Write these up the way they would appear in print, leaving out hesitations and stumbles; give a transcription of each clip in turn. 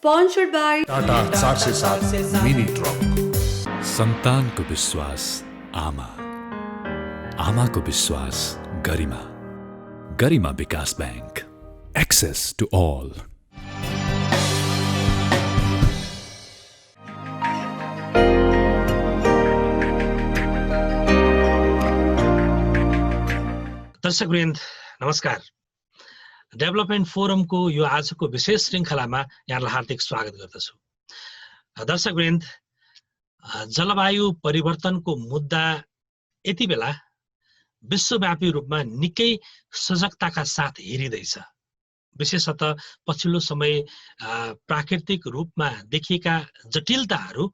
Sponsored by Tata 407 mini truck. सन्तानको विश्वास आमा, आमाको विश्वास गरिमा, गरिमा विकास बैंक, एक्सेस टु ऑल। दर्शकवृन्द नमस्कार। डेभलपमेन्ट फोरमको यो आजको विशेष श्रृङ्खलामा यहाँलाई हार्दिक स्वागत गर्दछु। दर्शकवृन्द, जलवायु परिवर्तनको मुद्दा यति बेला विश्वव्यापी रूपमा निकै सजगताका साथ हेरिँदैछ। विशेषतः पछिल्लो समय प्राकृतिक रूपमा देखिएका जटिलताहरू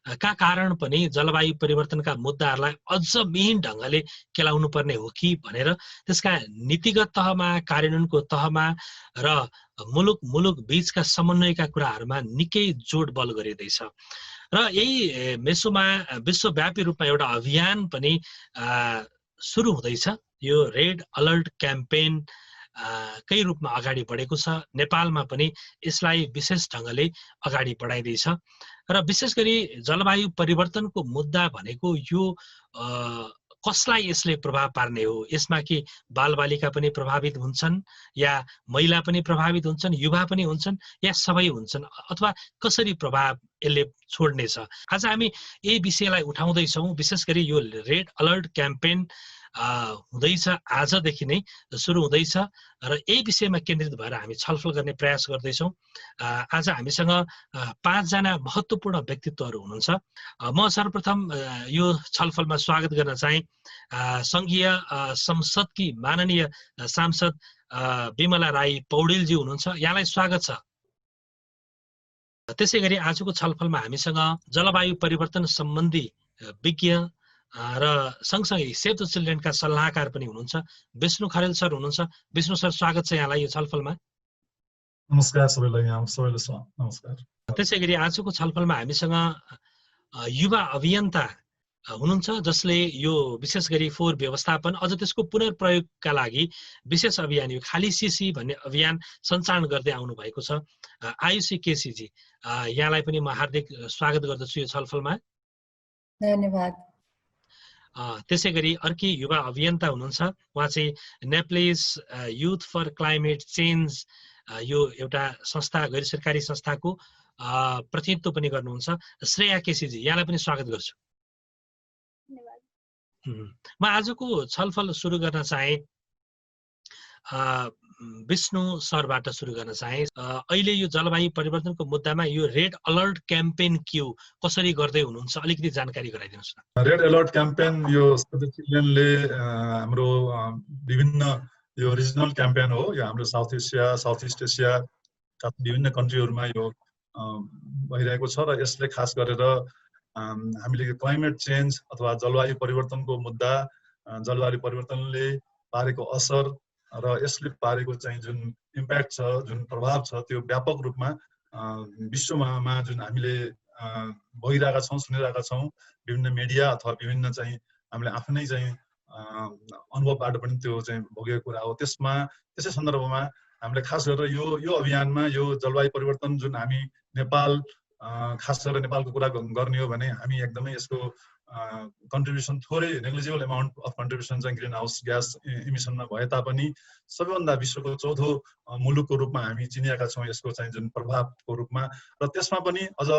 का कारण पनि जलवायु परिवर्तनका मुद्दाहरूलाई अझ मिहिन ढङ्गले केलाउनु पर्ने हो कि भनेर त्यसका नीतिगत तहमा, कार्यान्वयनको तहमा र मुलुक बीचका समन्वयका कुराहरूमा निकै जोड बल गरिँदैछ। र यही मेसोमा विश्वव्यापी रूपमा एउटा अभियान पनि सुरु हुँदैछ। यो रेड अलर्ट क्याम्पेन कै रूपमा अगाडि बढेको छ। नेपालमा पनि यसलाई विशेष ढङ्गले अगाडि बढाइँदैछ र विशेष गरी जलवायु परिवर्तनको मुद्दा भनेको यो कसलाई यसले प्रभाव पार्ने हो? यसमा कि बालबालिका पनि प्रभावित हुन्छन्, या महिला पनि प्रभावित हुन्छन्, युवा पनि हुन्छन्, या सबै हुन्छन्, अथवा कसरी प्रभाव यसले छोड्नेछ? आज हामी यही विषयलाई उठाउँदैछौँ। विशेष गरी यो रेड अलर्ट क्याम्पेन हुँदैछ, आजदेखि नै सुरु हुँदैछ र यही विषयमा केन्द्रित भएर हामी छलफल गर्ने प्रयास गर्दैछौँ। आज हामीसँग 5 जना महत्त्वपूर्ण व्यक्तित्वहरू हुनुहुन्छ। म सर्वप्रथम यो छलफलमा स्वागत गर्न चाहे सङ्घीय संसदकी माननीय सांसद विमला राई पौडेलजी हुनुहुन्छ। यहाँलाई स्वागत छ। त्यसै गरी आजको छलफलमा हामीसँग जलवायु परिवर्तन सम्बन्धी विज्ञ र सँगसँगै सेभ द चिल्ड्रेनका सल्लाहकार पनि हुनुहुन्छ, विष्णु खरेल सर हुनुहुन्छ। विष्णु सर, स्वागत छ यहाँलाई यो छलफलमा। नमस्कार सबैलाई, नमस्कार। त्यसै गरी आजको छलफलमा हामीसँग युवा अभियन्ता हुनुहुन्छ, जसले यो विशेष गरी फोहोर व्यवस्थापन अझ त्यसको पुनर्प्रयोगका लागि विशेष अभियान, यो खाली सिसी भन्ने अभियान सञ्चालन गर्दै आउनु भएको छ, आयुषी केसीजी। यहाँलाई पनि म हार्दिक स्वागत गर्दछु यो छलफलमा। धन्यवाद। त्यसै गरी अर्की युवा अभियन्ता हुनुहुन्छ, उहाँ चाहिँ Nepalese youth for climate change यो एउटा संस्था, गैर सरकारी संस्थाको प्रतिनिधित्व पनि गर्नुहुन्छ, श्रेया केसीजी। यहाँलाई पनि स्वागत गर्छु। म आजको छलफल सुरु गर्न चाहे विष्णु सरबाट सुरु गर्न चाहे। अहिले यो जलवायु परिवर्तनको मुद्दामा यो रेड अलर्ट क्याम्पेन के हो, कसरी गर्दै हुनुहुन्छ, अलिकति जानकारी गराइदिनुहोस् न। रेड अलर्ट क्याम्पेन यो सेभ द चिल्ड्रेनले हाम्रो विभिन्न यो रिजनल क्याम्पेन हो। यो हाम्रो साउथ इस्ट एसियाका विभिन्न कन्ट्रीहरूमा यो भइरहेको छ र यसले खास गरेर हामीले क्लाइमेट चेन्ज अथवा जलवायु परिवर्तनको मुद्दा, जलवायु परिवर्तनले पारेको असर र यसले पारेको चाहिँ जुन इम्प्याक्ट छ, जुन प्रभाव छ, त्यो व्यापक रूपमा विश्वमा जुन हामीले भइरहेका छौँ, सुनिरहेका छौँ, विभिन्न मिडिया अथवा विभिन्न चाहिँ हामीले आफ्नै चाहिँ अनुभवबाट पनि त्यो चाहिँ भोगेको कुरा हो। त्यसै सन्दर्भमा हामीले खास गरेर यो अभियानमा यो जलवायु परिवर्तन जुन हामी नेपाल, खास गरेर नेपालको कुरा गर्ने हो भने हामी एकदमै यसको कन्ट्रिब्युसन थोरै नेग्लिजिबल एमाउन्ट अफ कन्ट्रिब्युसन चाहिँ ग्रिन हाउस ग्यास इमिसनमा भए तापनि सबैभन्दा विश्वको चौथो मुलुकको रूपमा हामी चिनिएका छौँ यसको चाहिँ जुन प्रभावको रूपमा। र त्यसमा पनि अझ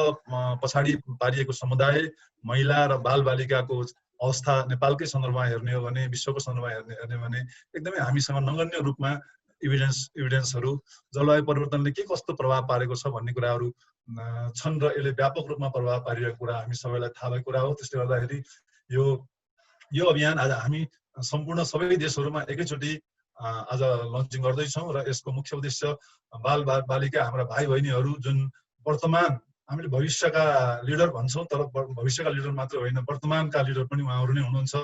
पछाडि पारिएको समुदाय, महिला र बालबालिकाको अवस्था नेपालकै सन्दर्भमा हेर्ने हो भने, विश्वको सन्दर्भमा हेर्ने हो भने एकदमै हामीसँग नगण्य रूपमा एभिडेन्सहरू जलवायु परिवर्तनले के कस्तो प्रभाव पारेको छ भन्ने कुराहरू छन् र यसले व्यापक रूपमा प्रभाव पारिरहेको कुरा हामी सबैलाई थाहा भएको कुरा हो। त्यसले गर्दाखेरि यो अभियान आज हामी सम्पूर्ण सबै देशहरूमा एकैचोटि आज लन्चिङ गर्दैछौँ र यसको मुख्य उद्देश्य बालबालिका, हाम्रा भाइ बहिनीहरू जुन वर्तमान हामीले भविष्यका लिडर भन्छौँ, तर भविष्यका लिडर मात्र होइन, वर्तमानका लिडर पनि उहाँहरू नै हुनुहुन्छ।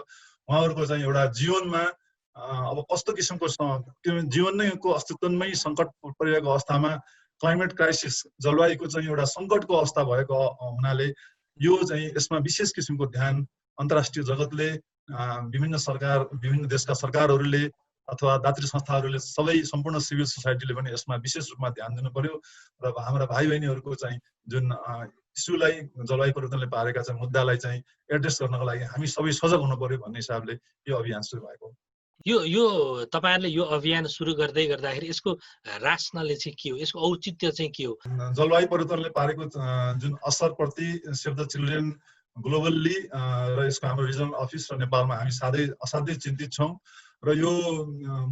उहाँहरूको चाहिँ एउटा जीवनमा अब कस्तो किसिमको जीवन नैको अस्तित्वमै सङ्कट परिरहेको अवस्थामा क्लाइमेट क्राइसिस, जलवायुको चाहिँ एउटा सङ्कटको अवस्था भएको हुनाले यो चाहिँ यसमा विशेष किसिमको ध्यान अन्तर्राष्ट्रिय जगतले, विभिन्न देशका सरकारहरूले अथवा दात्री संस्थाहरूले सम्पूर्ण सिभिल सोसाइटीले पनि यसमा विशेष रूपमा ध्यान दिनु पर्यो र हाम्रा भाइ बहिनीहरूको चाहिँ जुन इस्युलाई जलवायु परिवर्तनले पारेका चाहिँ मुद्दालाई चाहिँ एड्रेस गर्नको लागि हामी सबै सजग हुनु पर्यो भन्ने हिसाबले यो अभियान सुरु भएको हो। यो तपाईहरुले यो अभियान सुरु गर्दाखेरि यसको रासनाले चाहिँ के हो, यसको औचित्य चाहिँ के हो? जलवायु परिवर्तनले पारेको जुन असरप्रति सेभ द चिल्ड्रेन ग्लोबल्ली र यसको हाम्रो रिजनल अफिस र नेपालमा हामी असाध्यै चिन्तित छौँ र यो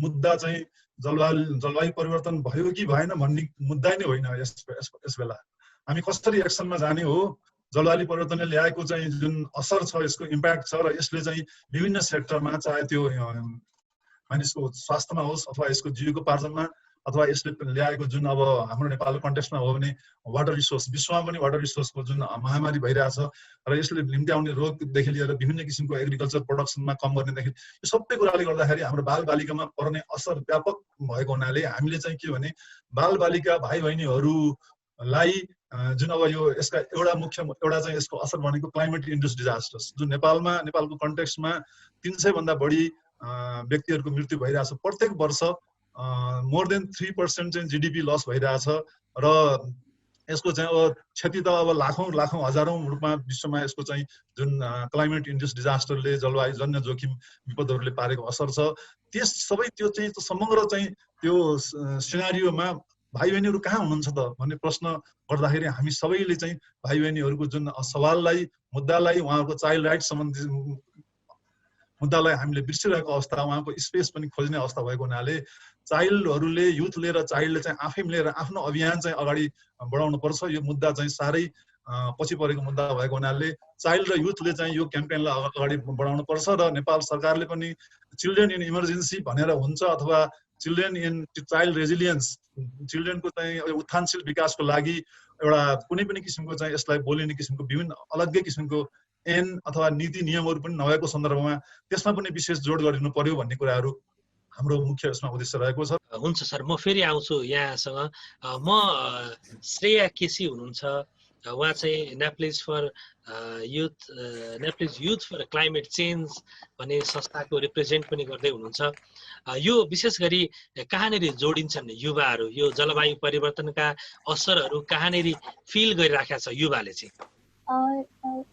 मुद्दा चाहिँ जलवायु परिवर्तन भयो कि भएन भन्ने मुद्दा नै होइन। यस बेला हामी कसरी एक्सनमा जाने हो, जलवायु परिवर्तनले ल्याएको चाहिँ जुन असर छ, यसको इम्प्याक्ट छ र यसले चाहिँ विभिन्न सेक्टरमा, चाहे त्यो मानिसको स्वास्थ्यमा होस् अथवा यसको जीविकोपार्जनमा अथवा यसले ल्याएको जुन अब हाम्रो नेपालको कन्टेक्स्टमा हो भने वाटर रिसोर्स, विश्वमा पनि वाटर रिसोर्सको जुन महामारी भइरहेछ र यसले निम्ति आउने रोगदेखि लिएर विभिन्न किसिमको एग्रिकल्चर प्रोडक्सनमा कम गर्नेदेखि यो सबै कुराले गर्दाखेरि हाम्रो बालबालिकामा पर्ने असर व्यापक भएको हुनाले हामीले चाहिँ के भने बालबालिका भाइ बहिनीहरूलाई जुन अब यो यसका एउटा चाहिँ यसको असर भनेको क्लाइमेट इन्ड्युस्ड डिजास्टर्स, जुन नेपालको कन्टेक्स्टमा 300 भन्दा बढी व्यक्तिहरूको मृत्यु भइरहेछ प्रत्येक वर्ष। मोर देन 3% चाहिँ जीडीपी लस भइरहेछ र यसको चाहिँ अब क्षति त अब लाखौं हजारौं रूपमा विश्वमा यसको चाहिँ जुन क्लाइमेट इन्ड्युस्ड डिजास्टरले जलवायु जन्य जोखिम विपदहरूले पारेको असर छ, त्यो चाहिँ समग्र चाहिँ त्यो सिनारियोमा भाइ बहिनीहरू कहाँ हुनुहुन्छ त भन्ने प्रश्न गर्दाखेरि हामी सबैले चाहिँ भाइ बहिनीहरूको जुन सवाललाई, मुद्दालाई, उहाँहरूको चाइल्ड राइट सम्बन्धी मुद्दालाई हामीले बिर्सिरहेको अवस्था, उहाँको स्पेस पनि खोज्ने अवस्था भएको हुनाले चाइल्डहरूले, युथले र चाइल्डले चाहिँ आफै मिलेर आफ्नो अभियान चाहिँ अगाडि बढाउनु पर्छ। यो मुद्दा चाहिँ साह्रै पछि परेको मुद्दा भएको हुनाले चाइल्ड र युथले चाहिँ यो क्याम्पेनलाई अगाडि बढाउनु पर्छ र नेपाल सरकारले पनि चिल्ड्रेन इन इमर्जेन्सी भनेर हुन्छ अथवा चिल्ड्रेन इन चाइल्ड रेजिलियन्स, चिल्ड्रेनको चाहिँ उत्थानशील विकासको लागि एउटा कुनै पनि किसिमको चाहिँ यसलाई बोलिने किसिमको विभिन्न अलग्गै किसिमको ऐन अथवा नीति नियमहरू पनि नभएको सन्दर्भमा त्यसमा पनि विशेष जोड गरिनु पर्यो भन्ने कुराहरू हाम्रो मुख्य यसमा उद्देश्य रहेको छ। हुन्छ सर, म फेरि आउँछु यहाँसँग। म श्रेया केसी हुनुहुन्छ, उहाँ चाहिँ Nepalese youth for climate change भन्ने संस्थाको रिप्रेजेन्ट पनि गर्दै हुनुहुन्छ। यो विशेष गरी कहाँनिर जोडिन्छन् युवाहरू, यो जलवायु परिवर्तनका असरहरू कहाँनिर फिल गरिराखेका छ युवाले चाहिँ?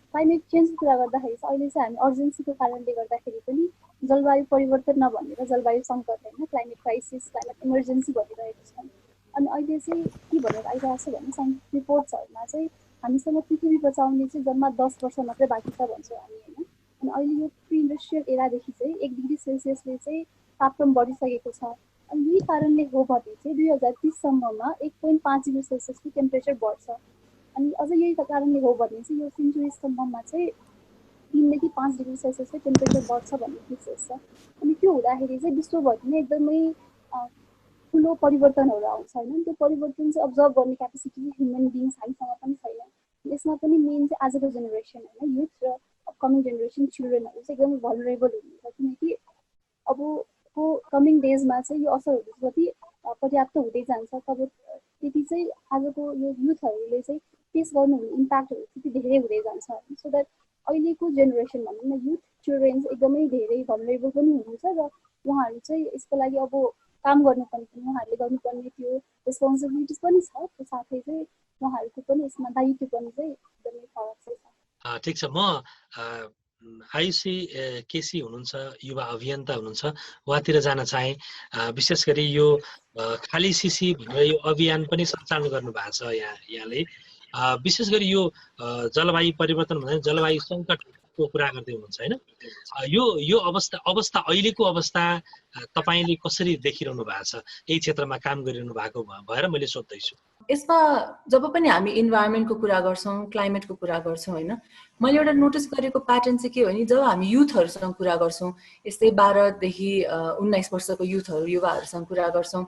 क्लाइमेट चेन्जको कुरा गर्दाखेरि अहिले चाहिँ हामी अर्जेन्सीको कारणले गर्दाखेरि पनि जलवायु परिवर्तन नभनेर जलवायु सङ्कट होइन, क्लाइमेट क्राइसिस, क्लाइमेट इमर्जेन्सी भनिरहेको छौँ। अनि अहिले चाहिँ के भनेर आइरहेको छ भने साइन्टिफिक रिपोर्ट्सहरूमा चाहिँ हामीसँग पृथ्वी बचाउने चाहिँ जम्मा 10 वर्ष मात्रै बाँकी छ भन्छौँ हामी होइन। अनि अहिले यो प्री इन्डस्ट्रियल एरादेखि चाहिँ 1 डिग्री सेल्सियसले चाहिँ तापक्रम बढिसकेको छ। अनि यही कारणले हो भने चाहिँ 2030 सम्ममा 1.5 डिग्री सेल्सियसको टेम्परेचर बढ्छ। अनि अझ यही कारणले हो भने चाहिँ यो सेन्चुरीसम्ममा चाहिँ 3 देखि 5 डिग्री सेल्सियसको टेम्परेचर बढ्छ भन्ने फिक्सेस छ। अनि त्यो हुँदाखेरि चाहिँ विश्वभरि नै एकदमै ठुलो परिवर्तनहरू आउँछ होइन। त्यो परिवर्तन चाहिँ अब्जर्भ गर्ने क्यापेसिटी ह्युमन बिङ्स हामीसँग पनि छैन। यसमा पनि मेन चाहिँ आजको जेनेरेसन होइन, युथ र अपकमिङ जेनेरेसन चिल्ड्रेनहरू चाहिँ एकदमै भलरेबल हुनुहुन्छ, किनकि अबको कमिङ डेजमा चाहिँ यो असरहरू जति पर्याप्त हुँदै जान्छ तब त्यति चाहिँ आजको यो युथहरूले चाहिँ फेस गर्नुहुने इम्प्याक्टहरू त्यति धेरै हुँदै जान्छ। सो द्याट अहिलेको जेनेरेसन भनौँ न, युथ चिल्ड्रेन्स एकदमै धेरै भलरेबल पनि हुनुहुन्छ र उहाँहरू चाहिँ यसको लागि अब काम गर्नुपर्ने पनि उहाँहरूले गर्नुपर्ने त्यो रेस्पोन्सिबिलिटिज पनि छ। त्यो साथै चाहिँ उहाँहरूको पनि यसमा दायित्व पनि चाहिँ एकदमै फरक छ। ठिक छ, म आयुषी केसी हुनुहुन्छ, युवा अभियन्ता हुनुहुन्छ, उहाँतिर जान चाहे। विशेष गरी यो खाली सिसी भनेर यो अभियान पनि सञ्चालन गर्नुभएको छ यहाँले। विशेष गरी यो जलवायु परिवर्तन भन्दा जलवायु सङ्कटको कुरा गर्दै हुनुहुन्छ होइन। यो अवस्था अहिलेको अवस्था तपाईँले कसरी देखिरहनु भएको छ? यही क्षेत्रमा काम गरिरहनु भएको भएर मैले सोध्दैछु। यसमा जब पनि हामी इन्भाइरोमेन्टको कुरा गर्छौँ, क्लाइमेटको कुरा गर्छौँ होइन, मैले एउटा नोटिस गरेको प्याटर्न चाहिँ के हो भने जब हामी युथहरूसँग कुरा गर्छौँ, यस्तै 12 देखि 19 वर्षको युवाहरूसँग कुरा गर्छौँ,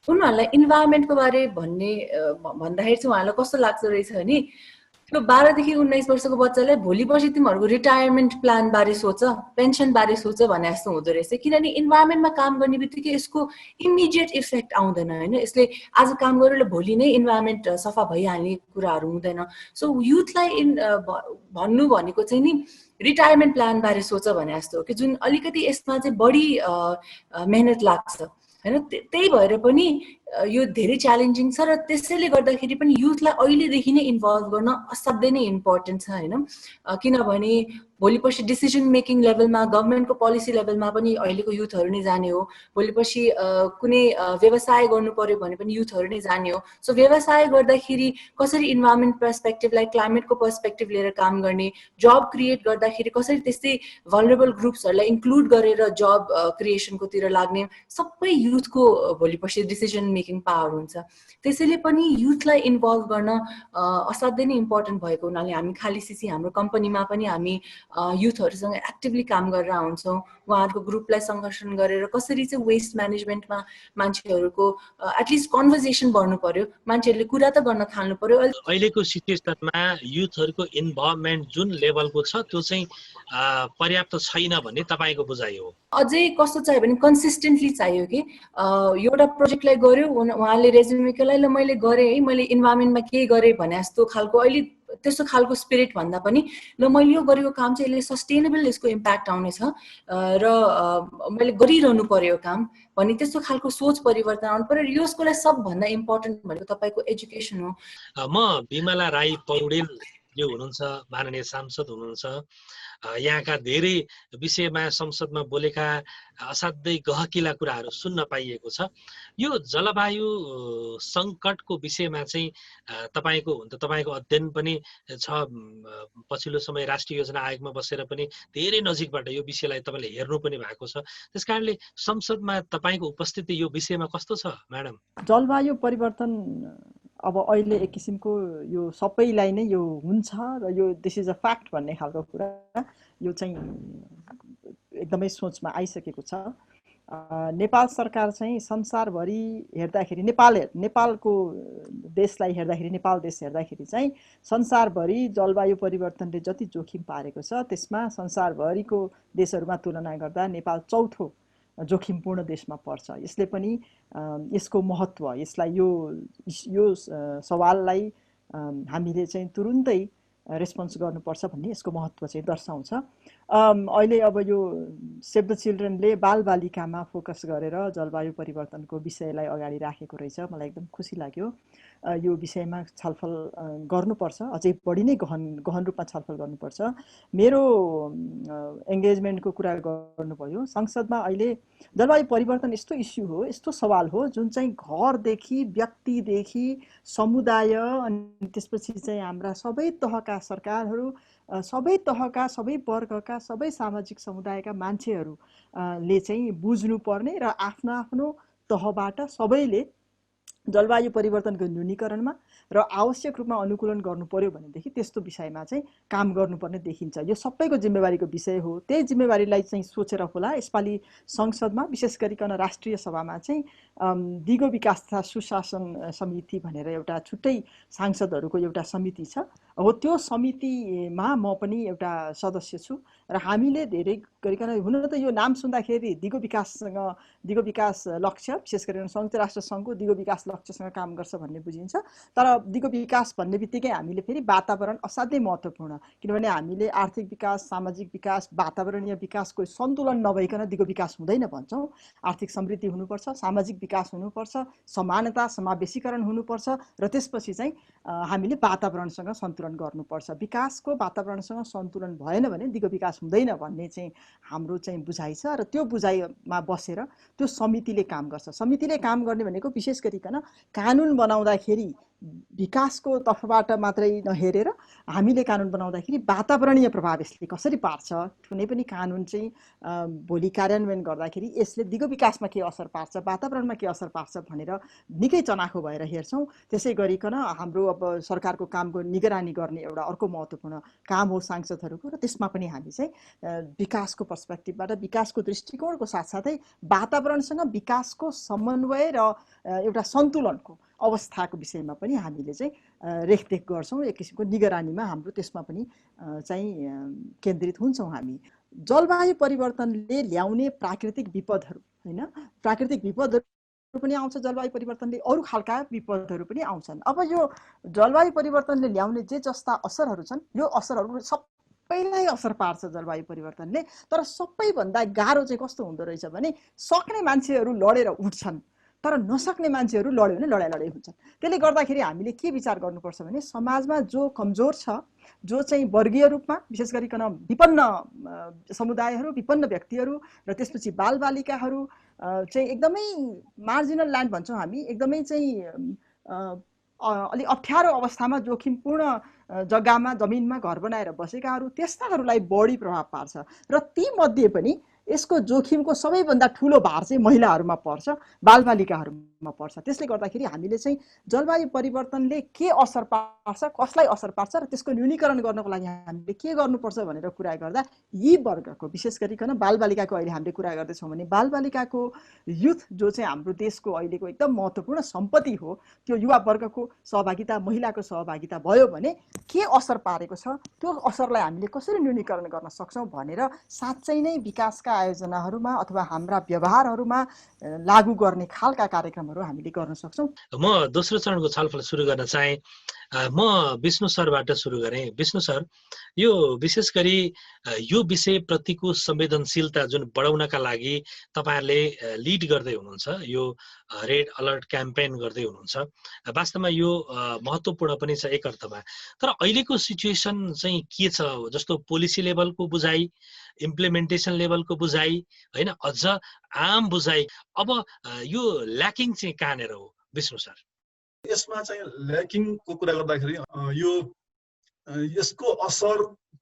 उनीहरूलाई इन्भाइरोमेन्टको बारे भन्दाखेरि चाहिँ उहाँहरूलाई कस्तो लाग्दो रहेछ भने यो 12 देखि 19 वर्षको बच्चालाई भोलि पर्सि तिमीहरूको रिटायरमेन्ट प्लान बारे सोच, पेन्सन बारे सोच भने जस्तो हुँदो रहेछ। किनभने इन्भाइरोमेन्टमा काम गर्ने बित्तिकै यसको इमिडिएट इफेक्ट आउँदैन होइन। यसले आज काम गरेर भोलि नै इन्भाइरोमेन्ट सफा भइहाल्ने कुराहरू हुँदैन। सो युथलाई भन्नु भनेको चाहिँ नि रिटायरमेन्ट प्लान बारे सोच भने जस्तो हो कि जुन अलिकति यसमा चाहिँ बढी मेहनत लाग्छ होइन। त्यही भएर पनि यो धेरै च्यालेन्जिङ छ र त्यसैले गर्दाखेरि पनि युथलाई अहिलेदेखि नै इन्भल्भ गर्न असाध्यै नै इम्पोर्टेन्ट छ होइन। किनभने भोलि पर्सि डिसिजन मेकिङ लेभलमा, गभर्मेन्टको पोलिसी लेभलमा पनि अहिलेको युथहरू नै जाने हो। भोलि पर्सि कुनै व्यवसाय गर्नु पर्यो भने पनि युथहरू नै जाने हो। सो व्यवसाय गर्दाखेरि कसरी इन्भाइरोमेन्ट पर्सपेक्टिभलाई क्लाइमेटको पर्सपेक्टिभ लिएर काम गर्ने, जब क्रिएट गर्दाखेरि कसरी त्यस्तै भलरेबल ग्रुप्सहरूलाई इन्क्लुड गरेर जब क्रिएसनकोतिर लाग्ने, सबै युथको भोलि पर्सि डिसिजन मेकिङ पावर हुन्छ। त्यसैले पनि युथलाई इन्भल्भ गर्न असाध्यै नै इम्पोर्टेन्ट भएको हुनाले हामी खाली सिसी हाम्रो कम्पनीमा पनि हामी युथहरूसँग एक्टिभली काम गरेर हुन्छौँ। उहाँहरूको ग्रुपलाई सङ्गठन गरेर कसरी चाहिँ वेस्ट म्यानेजमेन्टमा मान्छेहरूको एटलिस्ट कन्भर्सेसन बढ्नु पर्यो, मान्छेहरूले कुरा त गर्न थाल्नु पर्यो। अहिलेको सिचुएसनमा युथहरूको इन्भल्भमेन्ट जुन लेभलको छ त्यो चाहिँ पर्याप्त छैन भन्ने तपाईँको बुझाइ हो? अझै कस्तो चाहियो भने कन्सिस्टेन्टली चाहियो कि एउटा प्रोजेक्टलाई गर्यो उहाँले रेज्युमे केलाई ल मैले गरेँ है, मैले इन्भाइरोमेन्टमा के गरेँ भने जस्तो खालको अहिले त्यस्तो खालको स्पिरिट भन्दा पनि ल मैले यो गरेको काम चाहिँ यसले सस्टेनेबल यसको इम्प्याक्ट आउनेछ र मैले गरिरहनु पर्यो काम भन्ने त्यस्तो खालको सोच परिवर्तन आउनु पर्यो। यसको लागि सबभन्दा इम्पोर्टेन्ट भनेको तपाईँको एजुकेसन हो। म बिमला राई पौडेल जो हुनुहुन्छ, माननीय सांसद हुनुहुन्छ, यहाँका धेरै विषयमा संसदमा बोलेका असाध्यै गहकिला कुराहरू सुन्न पाइएको छ। यो जलवायु सङ्कटको विषयमा चाहिँ तपाईँको अध्ययन पनि छ। पछिल्लो समय राष्ट्रिय योजना आयोगमा बसेर पनि धेरै नजिकबाट यो विषयलाई तपाईँले हेर्नु पनि भएको छ। त्यस कारणले संसदमा तपाईँको उपस्थिति यो विषयमा कस्तो छ म्याडम? जलवायु परिवर्तन अब अहिले एक किसिमको यो सबैलाई नै यो हुन्छ र यो दिस इज अ फ्याक्ट भन्ने खालको कुरा यो चाहिँ एकदमै सोचमा आइसकेको छ। नेपाल सरकार चाहिँ संसारभरि हेर्दाखेरि नेपालको देशलाई हेर्दाखेरि, नेपाल देश हेर्दाखेरि चाहिँ संसारभरि जलवायु परिवर्तनले जति जोखिम पारेको छ त्यसमा संसारभरिको देशहरूमा तुलना गर्दा नेपाल चौथो जोखिमपूर्ण देशमा पर्छ। यसले पनि यसको महत्त्व, यसलाई यो सवाललाई हामीले चाहिँ तुरुन्तै रेस्पोन्स गर्नुपर्छ भन्ने यसको महत्त्व चाहिँ दर्शाउँछ। अहिले अब यो सेभ द चिल्ड्रेनले बालबालिकामा फोकस गरेर जलवायु परिवर्तनको विषयलाई अगाडि राखेको रहेछ। मलाई एकदम खुसी लाग्यो। यो विषयमा छलफल गर्नुपर्छ, अझै बढी नै गहन रूपमा छलफल गर्नुपर्छ। मेरो एङ्गेजमेन्टको कुरा गर्नुभयो। संसदमा अहिले जलवायु परिवर्तन यस्तो इस्यु हो, यस्तो सवाल हो जुन चाहिँ घरदेखि, व्यक्तिदेखि, समुदाय अनि त्यसपछि चाहिँ हाम्रा सबै तहका सरकारहरू, सबै तहका, सबै वर्गका, सबै सामाजिक समुदायका मान्छेहरूले चाहिँ बुझ्नुपर्ने र आफ्नो आफ्नो तहबाट सबैले जलवायु परिवर्तनको न्यूनीकरणमा र आवश्यक रूपमा अनुकूलन गर्नु पर्यो भनेदेखि त्यस्तो विषयमा चाहिँ काम गर्नुपर्ने देखिन्छ। यो सबैको जिम्मेवारीको विषय हो। त्यही जिम्मेवारीलाई चाहिँ सोचेर होला यसपालि संसदमा विशेष गरिकन राष्ट्रिय सभामा चाहिँ दिगो विकास तथा सुशासन समिति भनेर एउटा छुट्टै सांसदहरूको एउटा समिति छ। हो त्यो समितिमा म पनि एउटा सदस्य छु र हामीले धेरै गरिकन, हुन त यो नाम सुन्दाखेरि दिगो विकास लक्ष्य, विशेष गरिकन संयुक्त राष्ट्र सङ्घको दिगो विकास लक्ष्यसँग काम गर्छ भन्ने बुझिन्छ। तर दिगो विकास भन्ने बित्तिकै हामीले फेरि वातावरण असाध्यै महत्त्वपूर्ण, किनभने हामीले आर्थिक विकास, सामाजिक विकास, वातावरणीय विकासको सन्तुलन नभइकन दिगो विकास हुँदैन भन्छौँ। आर्थिक समृद्धि हुनुपर्छ, सामाजिक विकास हुनुपर्छ, समानता, समावेशीकरण हुनुपर्छ र त्यसपछि चाहिँ हामीले वातावरणसँग सन्तुलन गर्नुपर्छ। विकासको वातावरणसँग सन्तुलन भएन भने दिगो विकास हुँदैन भन्ने चाहिँ हाम्रो चाहिँ बुझाइ छ र त्यो बुझाइमा बसेर त्यो समितिले काम गर्छ। समितिले काम गर्ने भनेको विशेष गरिकन कानुन बनाउँदाखेरि विकासको तर्फबाट मात्रै नहेरेर हामीले कानुन बनाउँदाखेरि वातावरणीय प्रभाव यसले कसरी पार्छ, कुनै पनि कानुन चाहिँ भोलि कार्यान्वयन गर्दाखेरि यसले दिगो विकासमा के असर पार्छ, वातावरणमा के असर पार्छ भनेर निकै चनाखो भएर हेर्छौँ। त्यसै गरिकन हाम्रो अब सरकारको कामको निगरानी गर्ने एउटा अर्को महत्त्वपूर्ण काम हो सांसदहरूको, र त्यसमा पनि हामी चाहिँ विकासको पर्सपेक्टिभबाट, विकासको दृष्टिकोणको साथसाथै वातावरणसँग विकासको समन्वय र एउटा सन्तुलनको अवस्थाको विषयमा पनि हामीले चाहिँ रेखदेख गर्छौँ, एक किसिमको निगरानीमा हाम्रो त्यसमा पनि चाहिँ केन्द्रित हुन्छौँ हामी। जलवायु परिवर्तनले ल्याउने प्राकृतिक विपदहरू होइन, प्राकृतिक विपदहरू पनि आउँछ, जलवायु परिवर्तनले अरू खालका विपदहरू पनि आउँछन्। अब यो जलवायु परिवर्तनले ल्याउने जे जस्ता असरहरू छन्, यो असरहरू सबैलाई असर पार्छ जलवायु परिवर्तनले। तर सबैभन्दा गाह्रो चाहिँ कस्तो हुँदो रहेछ भने सक्ने मान्छेहरू लडेर उठ्छन्, तर नसक्ने मान्छेहरू लड्यो भने लडाइ हुन्छन्। त्यसले गर्दाखेरि हामीले के विचार गर्नुपर्छ भने समाजमा जो कमजोर छ, जो चाहिँ वर्गीय रूपमा विशेष गरिकन विपन्न समुदायहरू, विपन्न व्यक्तिहरू र त्यसपछि बालबालिकाहरू चाहिँ एकदमै मार्जिनल ल्यान्ड भन्छौँ हामी, एकदमै चाहिँ अलि अप्ठ्यारो अवस्थामा जोखिमपूर्ण जग्गामा जमिनमा घर बनाएर बसेकाहरू, त्यस्ताहरूलाई बढी प्रभाव पार्छ। र तीमध्ये पनि यसको जोखिमको सबैभन्दा ठुलो भार चाहिँ महिलाहरूमा पर्छ, बालबालिकाहरूमा पर्छ। त्यसले गर्दाखेरि हामीले चाहिँ जलवायु परिवर्तनले के असर पार्छ, कसलाई असर पार्छ र त्यसको न्यूनीकरण गर्नको लागि हामीले के गर्नुपर्छ भनेर कुरा गर्दा यी वर्गको विशेष गरिकन बालबालिकाको अहिले हामीले कुरा गर्दैछौँ भने बालबालिकाको युथ जो चाहिँ हाम्रो देशको अहिलेको एकदम महत्त्वपूर्ण सम्पत्ति हो, त्यो युवा वर्गको सहभागिता, महिलाको सहभागिता भयो भने के असर पारेको छ, त्यो असरलाई हामीले कसरी न्यूनीकरण गर्न सक्छौँ भनेर साँच्चै नै विकासका आयोजनाहरूमा अथवा हाम्रा व्यवहारहरूमा लागू गर्ने खालका कार्यक्रमहरू हामीले गर्न सक्छौँ। म दोस्रो चरणको छलफल सुरु गर्न चाहे। म विष्णु सरबाट सुरु गरेँ। विष्णु सर, यो विशेष गरी यो विषयप्रतिको संवेदनशीलता जुन बढाउनका लागि तपाईँहरूले लिड गर्दै हुनुहुन्छ, यो रेड अलर्ट क्याम्पेन गर्दै हुनुहुन्छ, वास्तवमा यो महत्त्वपूर्ण पनि छ एक अर्थमा। तर अहिलेको सिचुएसन चाहिँ के छ, जस्तो पोलिसी लेभलको बुझाइ, इम्प्लिमेन्टेसन लेभलको बुझाइ होइन, अझ आम बुझाइ, अब यो ल्याकिङ चाहिँ कहाँनिर हो विष्णु सर? यसमा चाहिँ ल्याकिङको कुरा गर्दाखेरि यो यसको असर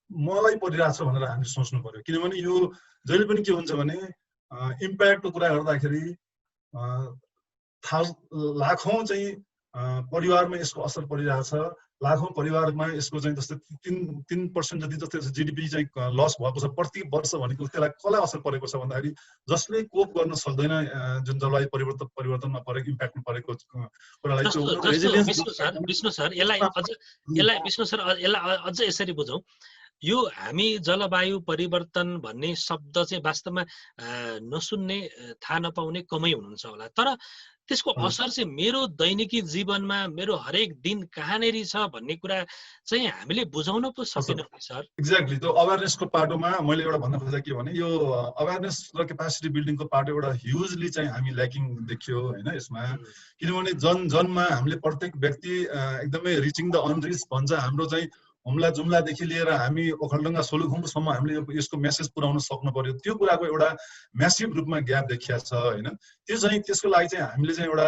मलाई परिरहेछ भनेर हामी सोच्नु पर्यो। किनभने यो जहिले पनि के हुन्छ भने इम्प्याक्टको कुरा गर्दाखेरि लाखौँ चाहिँ परिवारमा यसको असर परिरहेछ। लाखौँ परिवारमा यसको चाहिँ जस्तै 3% जति जस्तै जिडिपी चाहिँ लस भएको छ प्रति वर्ष भनेको त्यसलाई कसलाई असर परेको छ भन्दाखेरि जसले कोप गर्न सक्दैन जुन जलवायु परिवर्तनमा परेको इम्प्याक्टमा परेको कुरालाई विष्णु सर यसलाई अझ यसरी बुझौँ। यो हामी जलवायु परिवर्तन भन्ने शब्द चाहिँ वास्तवमा नसुन्ने, थाहा नपाउने कमै हुनुहुन्छ होला, तर त्यसको असर चाहिँ मेरो दैनिकी जीवनमा मेरो हरेक दिन कहाँनेर छ भन्ने कुरा चाहिँ हामीले बुझाउन पो सकेनौँ सर। एक्ज्याक्टली त्यो अवेरनेसको पाटोमा मैले एउटा भन्न खोजेको के भने यो अवेरनेस र क्यापासिटी बिल्डिङको पाटो एउटा ह्युजली चाहिँ हामी ल्याकिङ देखियो होइन यसमा। किनभने जनमा हामीले प्रत्येक व्यक्ति एकदमै रिचिङ द अनरिच भन्छ, हाम्रो चाहिँ हुम्ला जुम्लादेखि लिएर हामी ओखलडुङ्गा सोलुखुम्बुसम्म हामीले यसको मेसेज पुर्याउन सक्नु पर्यो। त्यो कुराको एउटा म्यासिभ रूपमा ग्याप देखिया छ होइन। त्यो चाहिँ त्यसको लागि चाहिँ हामीले चाहिँ एउटा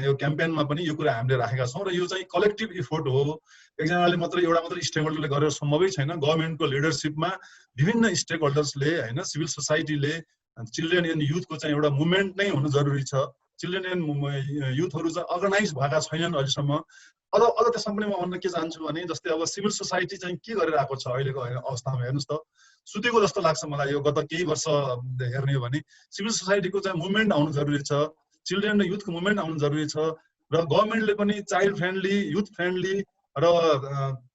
यो क्याम्पेनमा पनि यो कुरा हामीले राखेका छौँ र यो चाहिँ कलेक्टिभ इफोर्ट हो। एकजनाले मात्रै एउटा मात्रै स्टेक होल्डरले गरेर सम्भवै छैन। गभर्मेन्टको लिडरसिपमा विभिन्न स्टेक होल्डर्सले होइन, सिभिल सोसाइटीले, चिल्ड्रेन एन्ड युथको चाहिँ एउटा मुभमेन्ट नै हुनु जरुरी छ। चिल्ड्रेन एन्ड युथहरू चाहिँ अर्गनाइज भएका छैनन् अहिलेसम्म। अझ त्यसमा पनि म भन्न के चाहन्छु भने जस्तै अब सिभिल सोसाइटी चाहिँ के गरिरहेको छ अहिलेको अवस्थामा हेर्नुहोस् त, सुतेको जस्तो लाग्छ मलाई। यो गत केही वर्ष हेर्ने हो भने सिभिल सोसाइटीको चाहिँ मुभमेन्ट आउनु जरुरी छ, चिल्ड्रेन र युथको मुभमेन्ट आउनु जरुरी छ र गभर्मेन्टले पनि चाइल्ड फ्रेन्डली, युथ फ्रेन्डली र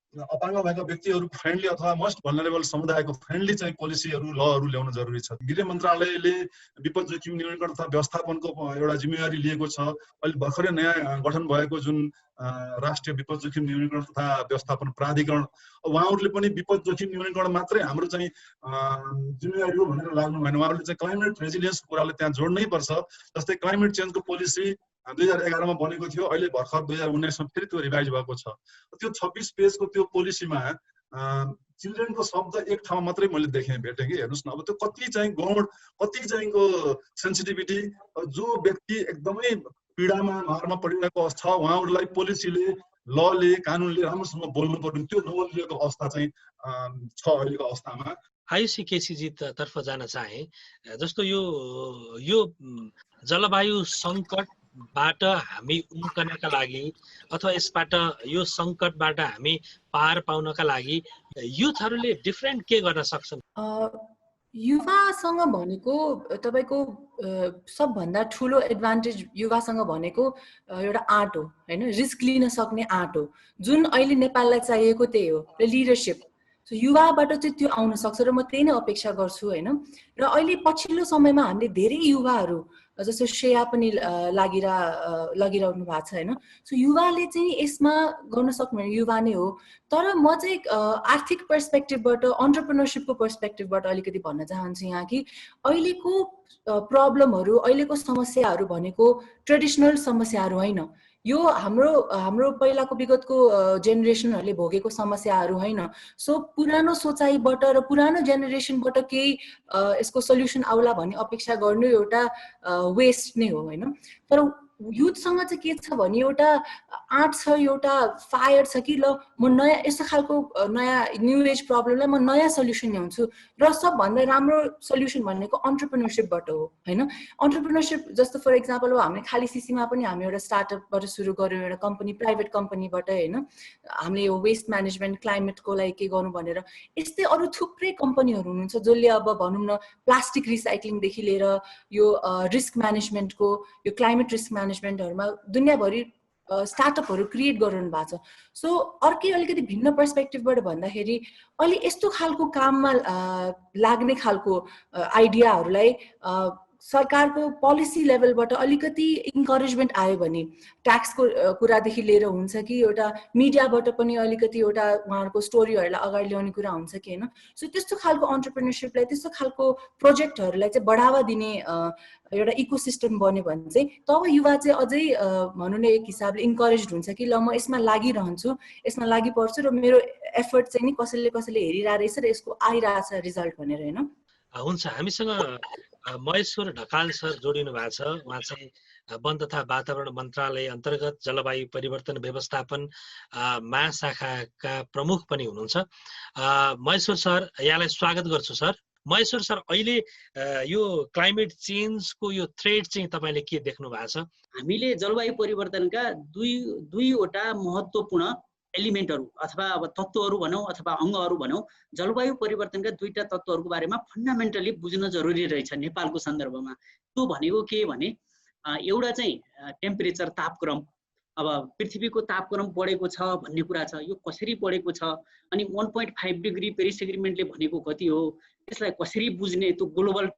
अपाङ्ग भएका व्यक्तिहरू फ्रेन्डली अथवा मोस्ट भल्नरेबल समुदायको फ्रेन्डली चाहिँ पोलिसीहरू, लहरू ल्याउन जरुरी छ। गृह मन्त्रालयले विपद जोखिम न्यूनीकरण तथा व्यवस्थापनको एउटा जिम्मेवारी लिएको छ। अहिले भर्खरै नयाँ गठन भएको जुन राष्ट्रिय विपद जोखिम न्यूनीकरण तथा व्यवस्थापन प्राधिकरण, उहाँहरूले पनि विपद जोखिम न्यूनीकरण मात्रै हाम्रो चाहिँ जिम्मेवारी हो भनेर लाग्नु भएन। उहाँहरूले चाहिँ क्लाइमेट रेजिलियन्सको कुराले त्यहाँ जोड्नै पर्छ। जस्तै क्लाइमेट चेन्जको पोलिसी 2011 मा बनेको थियो, अहिले भर्खर 2019 मा फेरि त्यो रिभाइज भएको छ। त्यो 26 पेजको त्यो पोलिसीमा चिल्ड्रेनको शब्द एक ठाउँमा मात्रै मैले भेटेँ कि हेर्नुहोस् न। अब त्यो कति चाहिँ गौण, कति चाहिँको सेन्सिटिभिटी, जो व्यक्ति एकदमै पीडामा मारमा परिरहेको छ उहाँहरूलाई पोलिसीले, लले, कानुनले राम्रोसँग बोल्नु पर्ने, त्यो नबोलिएको अवस्था चाहिँ छ अहिलेको अवस्थामा। आयुषी केसीजी तर्फ जान चाहे, जस्तो यो जलवायु सङ्कटबाट हामी उम्कनका लागि अथवा यसबाट यो सङ्कटबाट हामी पार पाउनका लागि युथहरूले डिफरेन्ट के गर्न सक्छन्? युवासँग भनेको तपाईको सबभन्दा ठुलो एडभान्टेज युवासँग भनेको एउटा आँट हो हैन, रिस्क लिन सक्ने आँट हो, जुन अहिले नेपाललाई चाहिएको त्यही हो, र लिडरशिप। सो युवाबाट चाहिँ त्यो आउन सक्छ र म त्यही नै अपेक्षा गर्छु हैन। र अहिले पछिल्लो समयमा हामीले धेरै युवाहरू जस्तो श्रेया पनि लागिरहनु भएको छ हैन। सो युवाले चाहिँ यसमा गर्न सक्नु युवा नै हो। तर म चाहिँ आर्थिक पर्सपेक्टिभबाट, एन्टरप्रेन्योरशिपको पर्सपेक्टिभबाट अलिकति भन्न चाहन्छु यहाँ कि अहिलेको प्रब्लमहरू, अहिलेको समस्याहरू भनेको ट्रेडिसनल समस्याहरू होइन। यो हाम्रो पहिलाको विगतको जेनेरेसनहरूले भोगेको समस्याहरू होइन। सो पुरानो सोचाइबाट र पुरानो जेनेरेसनबाट केही यसको सल्युसन आउला भन्ने अपेक्षा गर्नु एउटा वेस्ट नै हो हैन। तर युथसँग चाहिँ के छ भने एउटा आँट छ, एउटा फायर छ कि ल म नयाँ यस्तो खालको नयाँ न्यू एज प्रब्लमलाई म नयाँ सल्युसन ल्याउँछु। र सबभन्दा राम्रो सल्युसन भनेको एन्टरप्रेन्योरशिपबाट हो हैन। एन्टरप्रेन्योरशिप जस्तो फर इक्जाम्पल हामीले खाली सीसीमा पनि हामी एउटा स्टार्टअपबाट सुरु गर्यौँ, एउटा कम्पनी, प्राइभेट कम्पनीबाट हैन। हामीले यो वेस्ट म्यानेजमेन्ट, क्लाइमेटको लागि के गर्नु भनेर यस्तै अरू थुप्रै कम्पनीहरू हुनुहुन्छ जसले अब भनौँ न प्लास्टिक रिसाइक्लिङदेखि लिएर यो रिस्क म्यानेजमेन्टको, यो क्लाइमेट रिस्क म्यानेजमेन्टहरूमा दुनियाँभरि स्टार्टअपहरू क्रिएट गरिरहनु भएको छ। सो अर्कै अलिकति भिन्न पर्सपेक्टिभबाट भन्दाखेरि अहिले यस्तो खालको काममा लाग्ने खालको आइडियाहरूलाई सरकारको पोलिसी लेभलबाट अलिकति इन्करेजमेन्ट आयो भने, ट्याक्सको कुरादेखि लिएर हुन्छ कि एउटा मिडियाबाट पनि अलिकति एउटा उहाँहरूको स्टोरीहरूलाई अगाडि ल्याउने कुरा हुन्छ कि हैन। सो त्यस्तो खालको एन्टरप्रेन्योरशिपलाई, त्यस्तो खालको प्रोजेक्टहरूलाई चाहिँ बढावा दिने एउटा इकोसिस्टम बन्यो भने चाहिँ तब युवा चाहिँ अझै भनौँ न एक हिसाबले इन्करेज्ड हुन्छ कि ल म यसमा लागिरहन्छु, यसमा लागि पर्छु र मेरो एफर्ट चाहिँ नि कसैले हेरिरहेको रहेछ र यसको आइरहेछ रिजल्ट भनेर हैन। हुन्छ, हामीसँग महेश्वर ढकाल सर जोडिनु भएको छ। उहाँ चाहिँ वन तथा वातावरण मन्त्रालय अन्तर्गत जलवायु परिवर्तन व्यवस्थापन महाशाखाका प्रमुख पनि हुनुहुन्छ। महेश्वर सर, यहाँलाई स्वागत गर्छु सर। महेश्वर सर, अहिले यो क्लाइमेट चेन्जको यो थ्रेड चाहिँ तपाईँले के देख्नु भएको छ? हामीले जलवायु परिवर्तनका दुईवटा महत्त्वपूर्ण एलिमेन्टहरू अथवा अब तत्त्वहरू भनौँ अथवा अङ्गहरू भनौँ, जलवायु परिवर्तनका दुईटा तत्त्वहरूको बारेमा फन्डामेन्टली बुझ्न जरुरी रहेछ नेपालको सन्दर्भमा। त्यो भनेको के भने एउटा चाहिँ टेम्परेचर, तापक्रम। अब पृथ्वीको तापक्रम बढेको छ भन्ने कुरा छ, यो कसरी बढेको छ, अनि 1.5 डिग्री पेरिस एग्रिमेन्टले भनेको कति हो, त्यसलाई कसरी बुझ्ने, त्यो ग्लोबल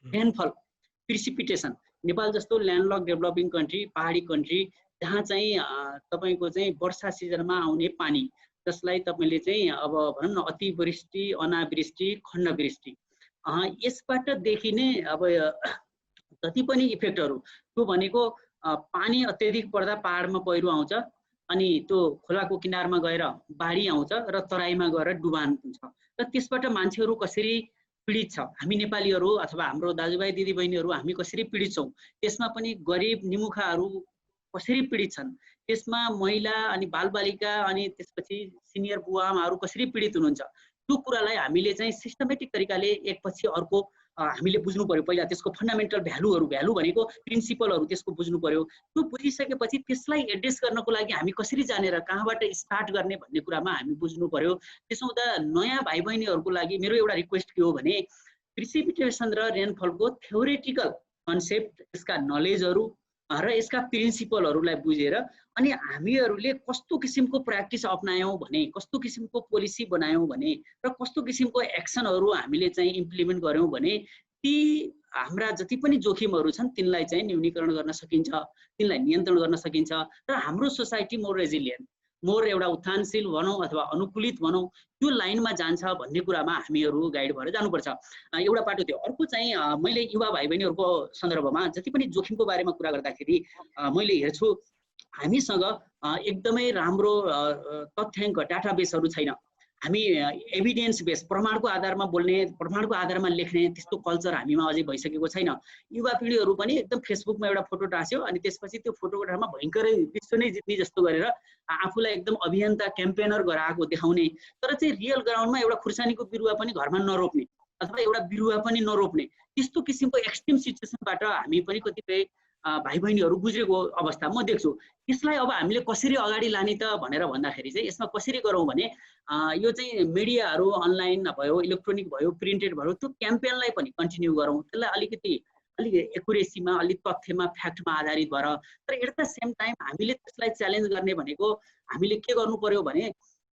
रेनफल, प्रिसिपिटेसन। नेपाल जस्तो ल्यान्डलक डेभलपिङ कन्ट्री, पहाडी कन्ट्री जहाँ चाहिँ तपाईँको चाहिँ वर्षा सिजनमा आउने पानी, जसलाई तपाईँले चाहिँ अब भनौँ न अतिवृष्टि, अनावृष्टि, खण्डवृष्टि, यसबाट देखिने अब जति पनि इफेक्टहरू, त्यो भनेको पानी अत्यधिक पर्दा पहाडमा पहिरो आउँछ, अनि त्यो खोलाको किनारमा गएर बाढी आउँछ र तराईमा गएर डुबान हुन्छ। र त्यसबाट मान्छेहरू कसरी पीडित छ, हामी नेपालीहरू अथवा हाम्रो दाजुभाइ दिदीबहिनीहरू हामी कसरी पीडित छौँ, त्यसमा पनि गरिब निमुखाहरू कसरी पीडित छन्, त्यसमा महिला अनि बालबालिका अनि त्यसपछि सिनियर बुवाआमाहरू कसरी पीडित हुनुहुन्छ, त्यो कुरालाई हामीले चाहिँ सिस्टमेटिक तरिकाले एकपछि अर्को हामीले बुझ्नु पर्यो। पहिला त्यसको फन्डामेन्टल भ्यालुहरू, भ्यालु भनेको प्रिन्सिपलहरू, त्यसको बुझ्नु पर्यो। त्यो बुझिसकेपछि त्यसलाई एड्रेस गर्नको लागि हामी कसरी जाने र कहाँबाट स्टार्ट गर्ने भन्ने कुरामा हामी बुझ्नु पर्यो। त्यसो हुँदा नयाँ भाइ बहिनीहरूको लागि मेरो एउटा रिक्वेस्ट के हो भने प्रिसिपिटेसन र रेनफलको थ्योरेटिकल कन्सेप्ट, यसका नलेजहरू र यसका प्रिन्सिपलहरूलाई बुझेर अनि हामीहरूले कस्तो किसिमको प्र्याक्टिस अप्नायौँ भने, कस्तो किसिमको पोलिसी बनायौँ भने र कस्तो किसिमको एक्सनहरू हामीले चाहिँ इम्प्लिमेन्ट गऱ्यौँ भने ती हाम्रा जति पनि जोखिमहरू छन् तिनलाई चाहिँ न्यूनीकरण गर्न सकिन्छ, तिनलाई नियन्त्रण गर्न सकिन्छ र हाम्रो सोसाइटी मोर रेजिलियन्ट, मोर एउटा उत्थानशील भनौँ अथवा अनुकूलित भनौँ, त्यो लाइनमा जान्छ भन्ने कुरामा हामीहरू गाइड भएर जानुपर्छ। एउटा पाटो थियो। अर्को चाहिँ मैले युवा भाइ बहिनीहरूको सन्दर्भमा जति पनि जोखिमको बारेमा कुरा गर्दाखेरि मैले हेर्छु हामीसँग एकदमै राम्रो तथ्याङ्क डाटाबेसहरू छैन। हामी एभिडेन्स बेस, प्रमाणको आधारमा बोल्ने, प्रमाणको आधारमा लेख्ने त्यस्तो कल्चर हामीमा अझै भइसकेको छैन। युवा पिँढीहरू पनि एकदम फेसबुकमा एउटा फोटो टाँस्यो अनि त्यसपछि त्यो फोटोको ठाउँमा भयङ्करै विश्व नै जित्ने जस्तो गरेर आफूलाई एकदम अभियन्ता क्याम्पेनर गराएको देखाउने, तर चाहिँ रियल ग्राउन्डमा एउटा खुर्सानीको बिरुवा पनि घरमा नरोप्ने अथवा एउटा बिरुवा पनि नरोप्ने, त्यस्तो किसिमको एक्सट्रिम सिचुएसनबाट हामी पनि कतिपय भाइ बहिनीहरू गुज्रेको अवस्था म देख्छु। यसलाई अब हामीले कसरी अगाडि लाने त भनेर भन्दाखेरि चाहिँ यसमा कसरी गरौँ भने यो चाहिँ मिडियाहरू अनलाइन भयो, इलेक्ट्रोनिक भयो, प्रिन्टेड भयो, त्यो क्याम्पेनलाई पनि कन्टिन्यू गरौँ। त्यसलाई अलिक एकुरेसीमा, अलिक तथ्यमा, फ्याक्टमा आधारित भएर, तर एट द सेम टाइम हामीले त्यसलाई च्यालेन्ज गर्ने भनेको हामीले के गर्नु पर्यो भने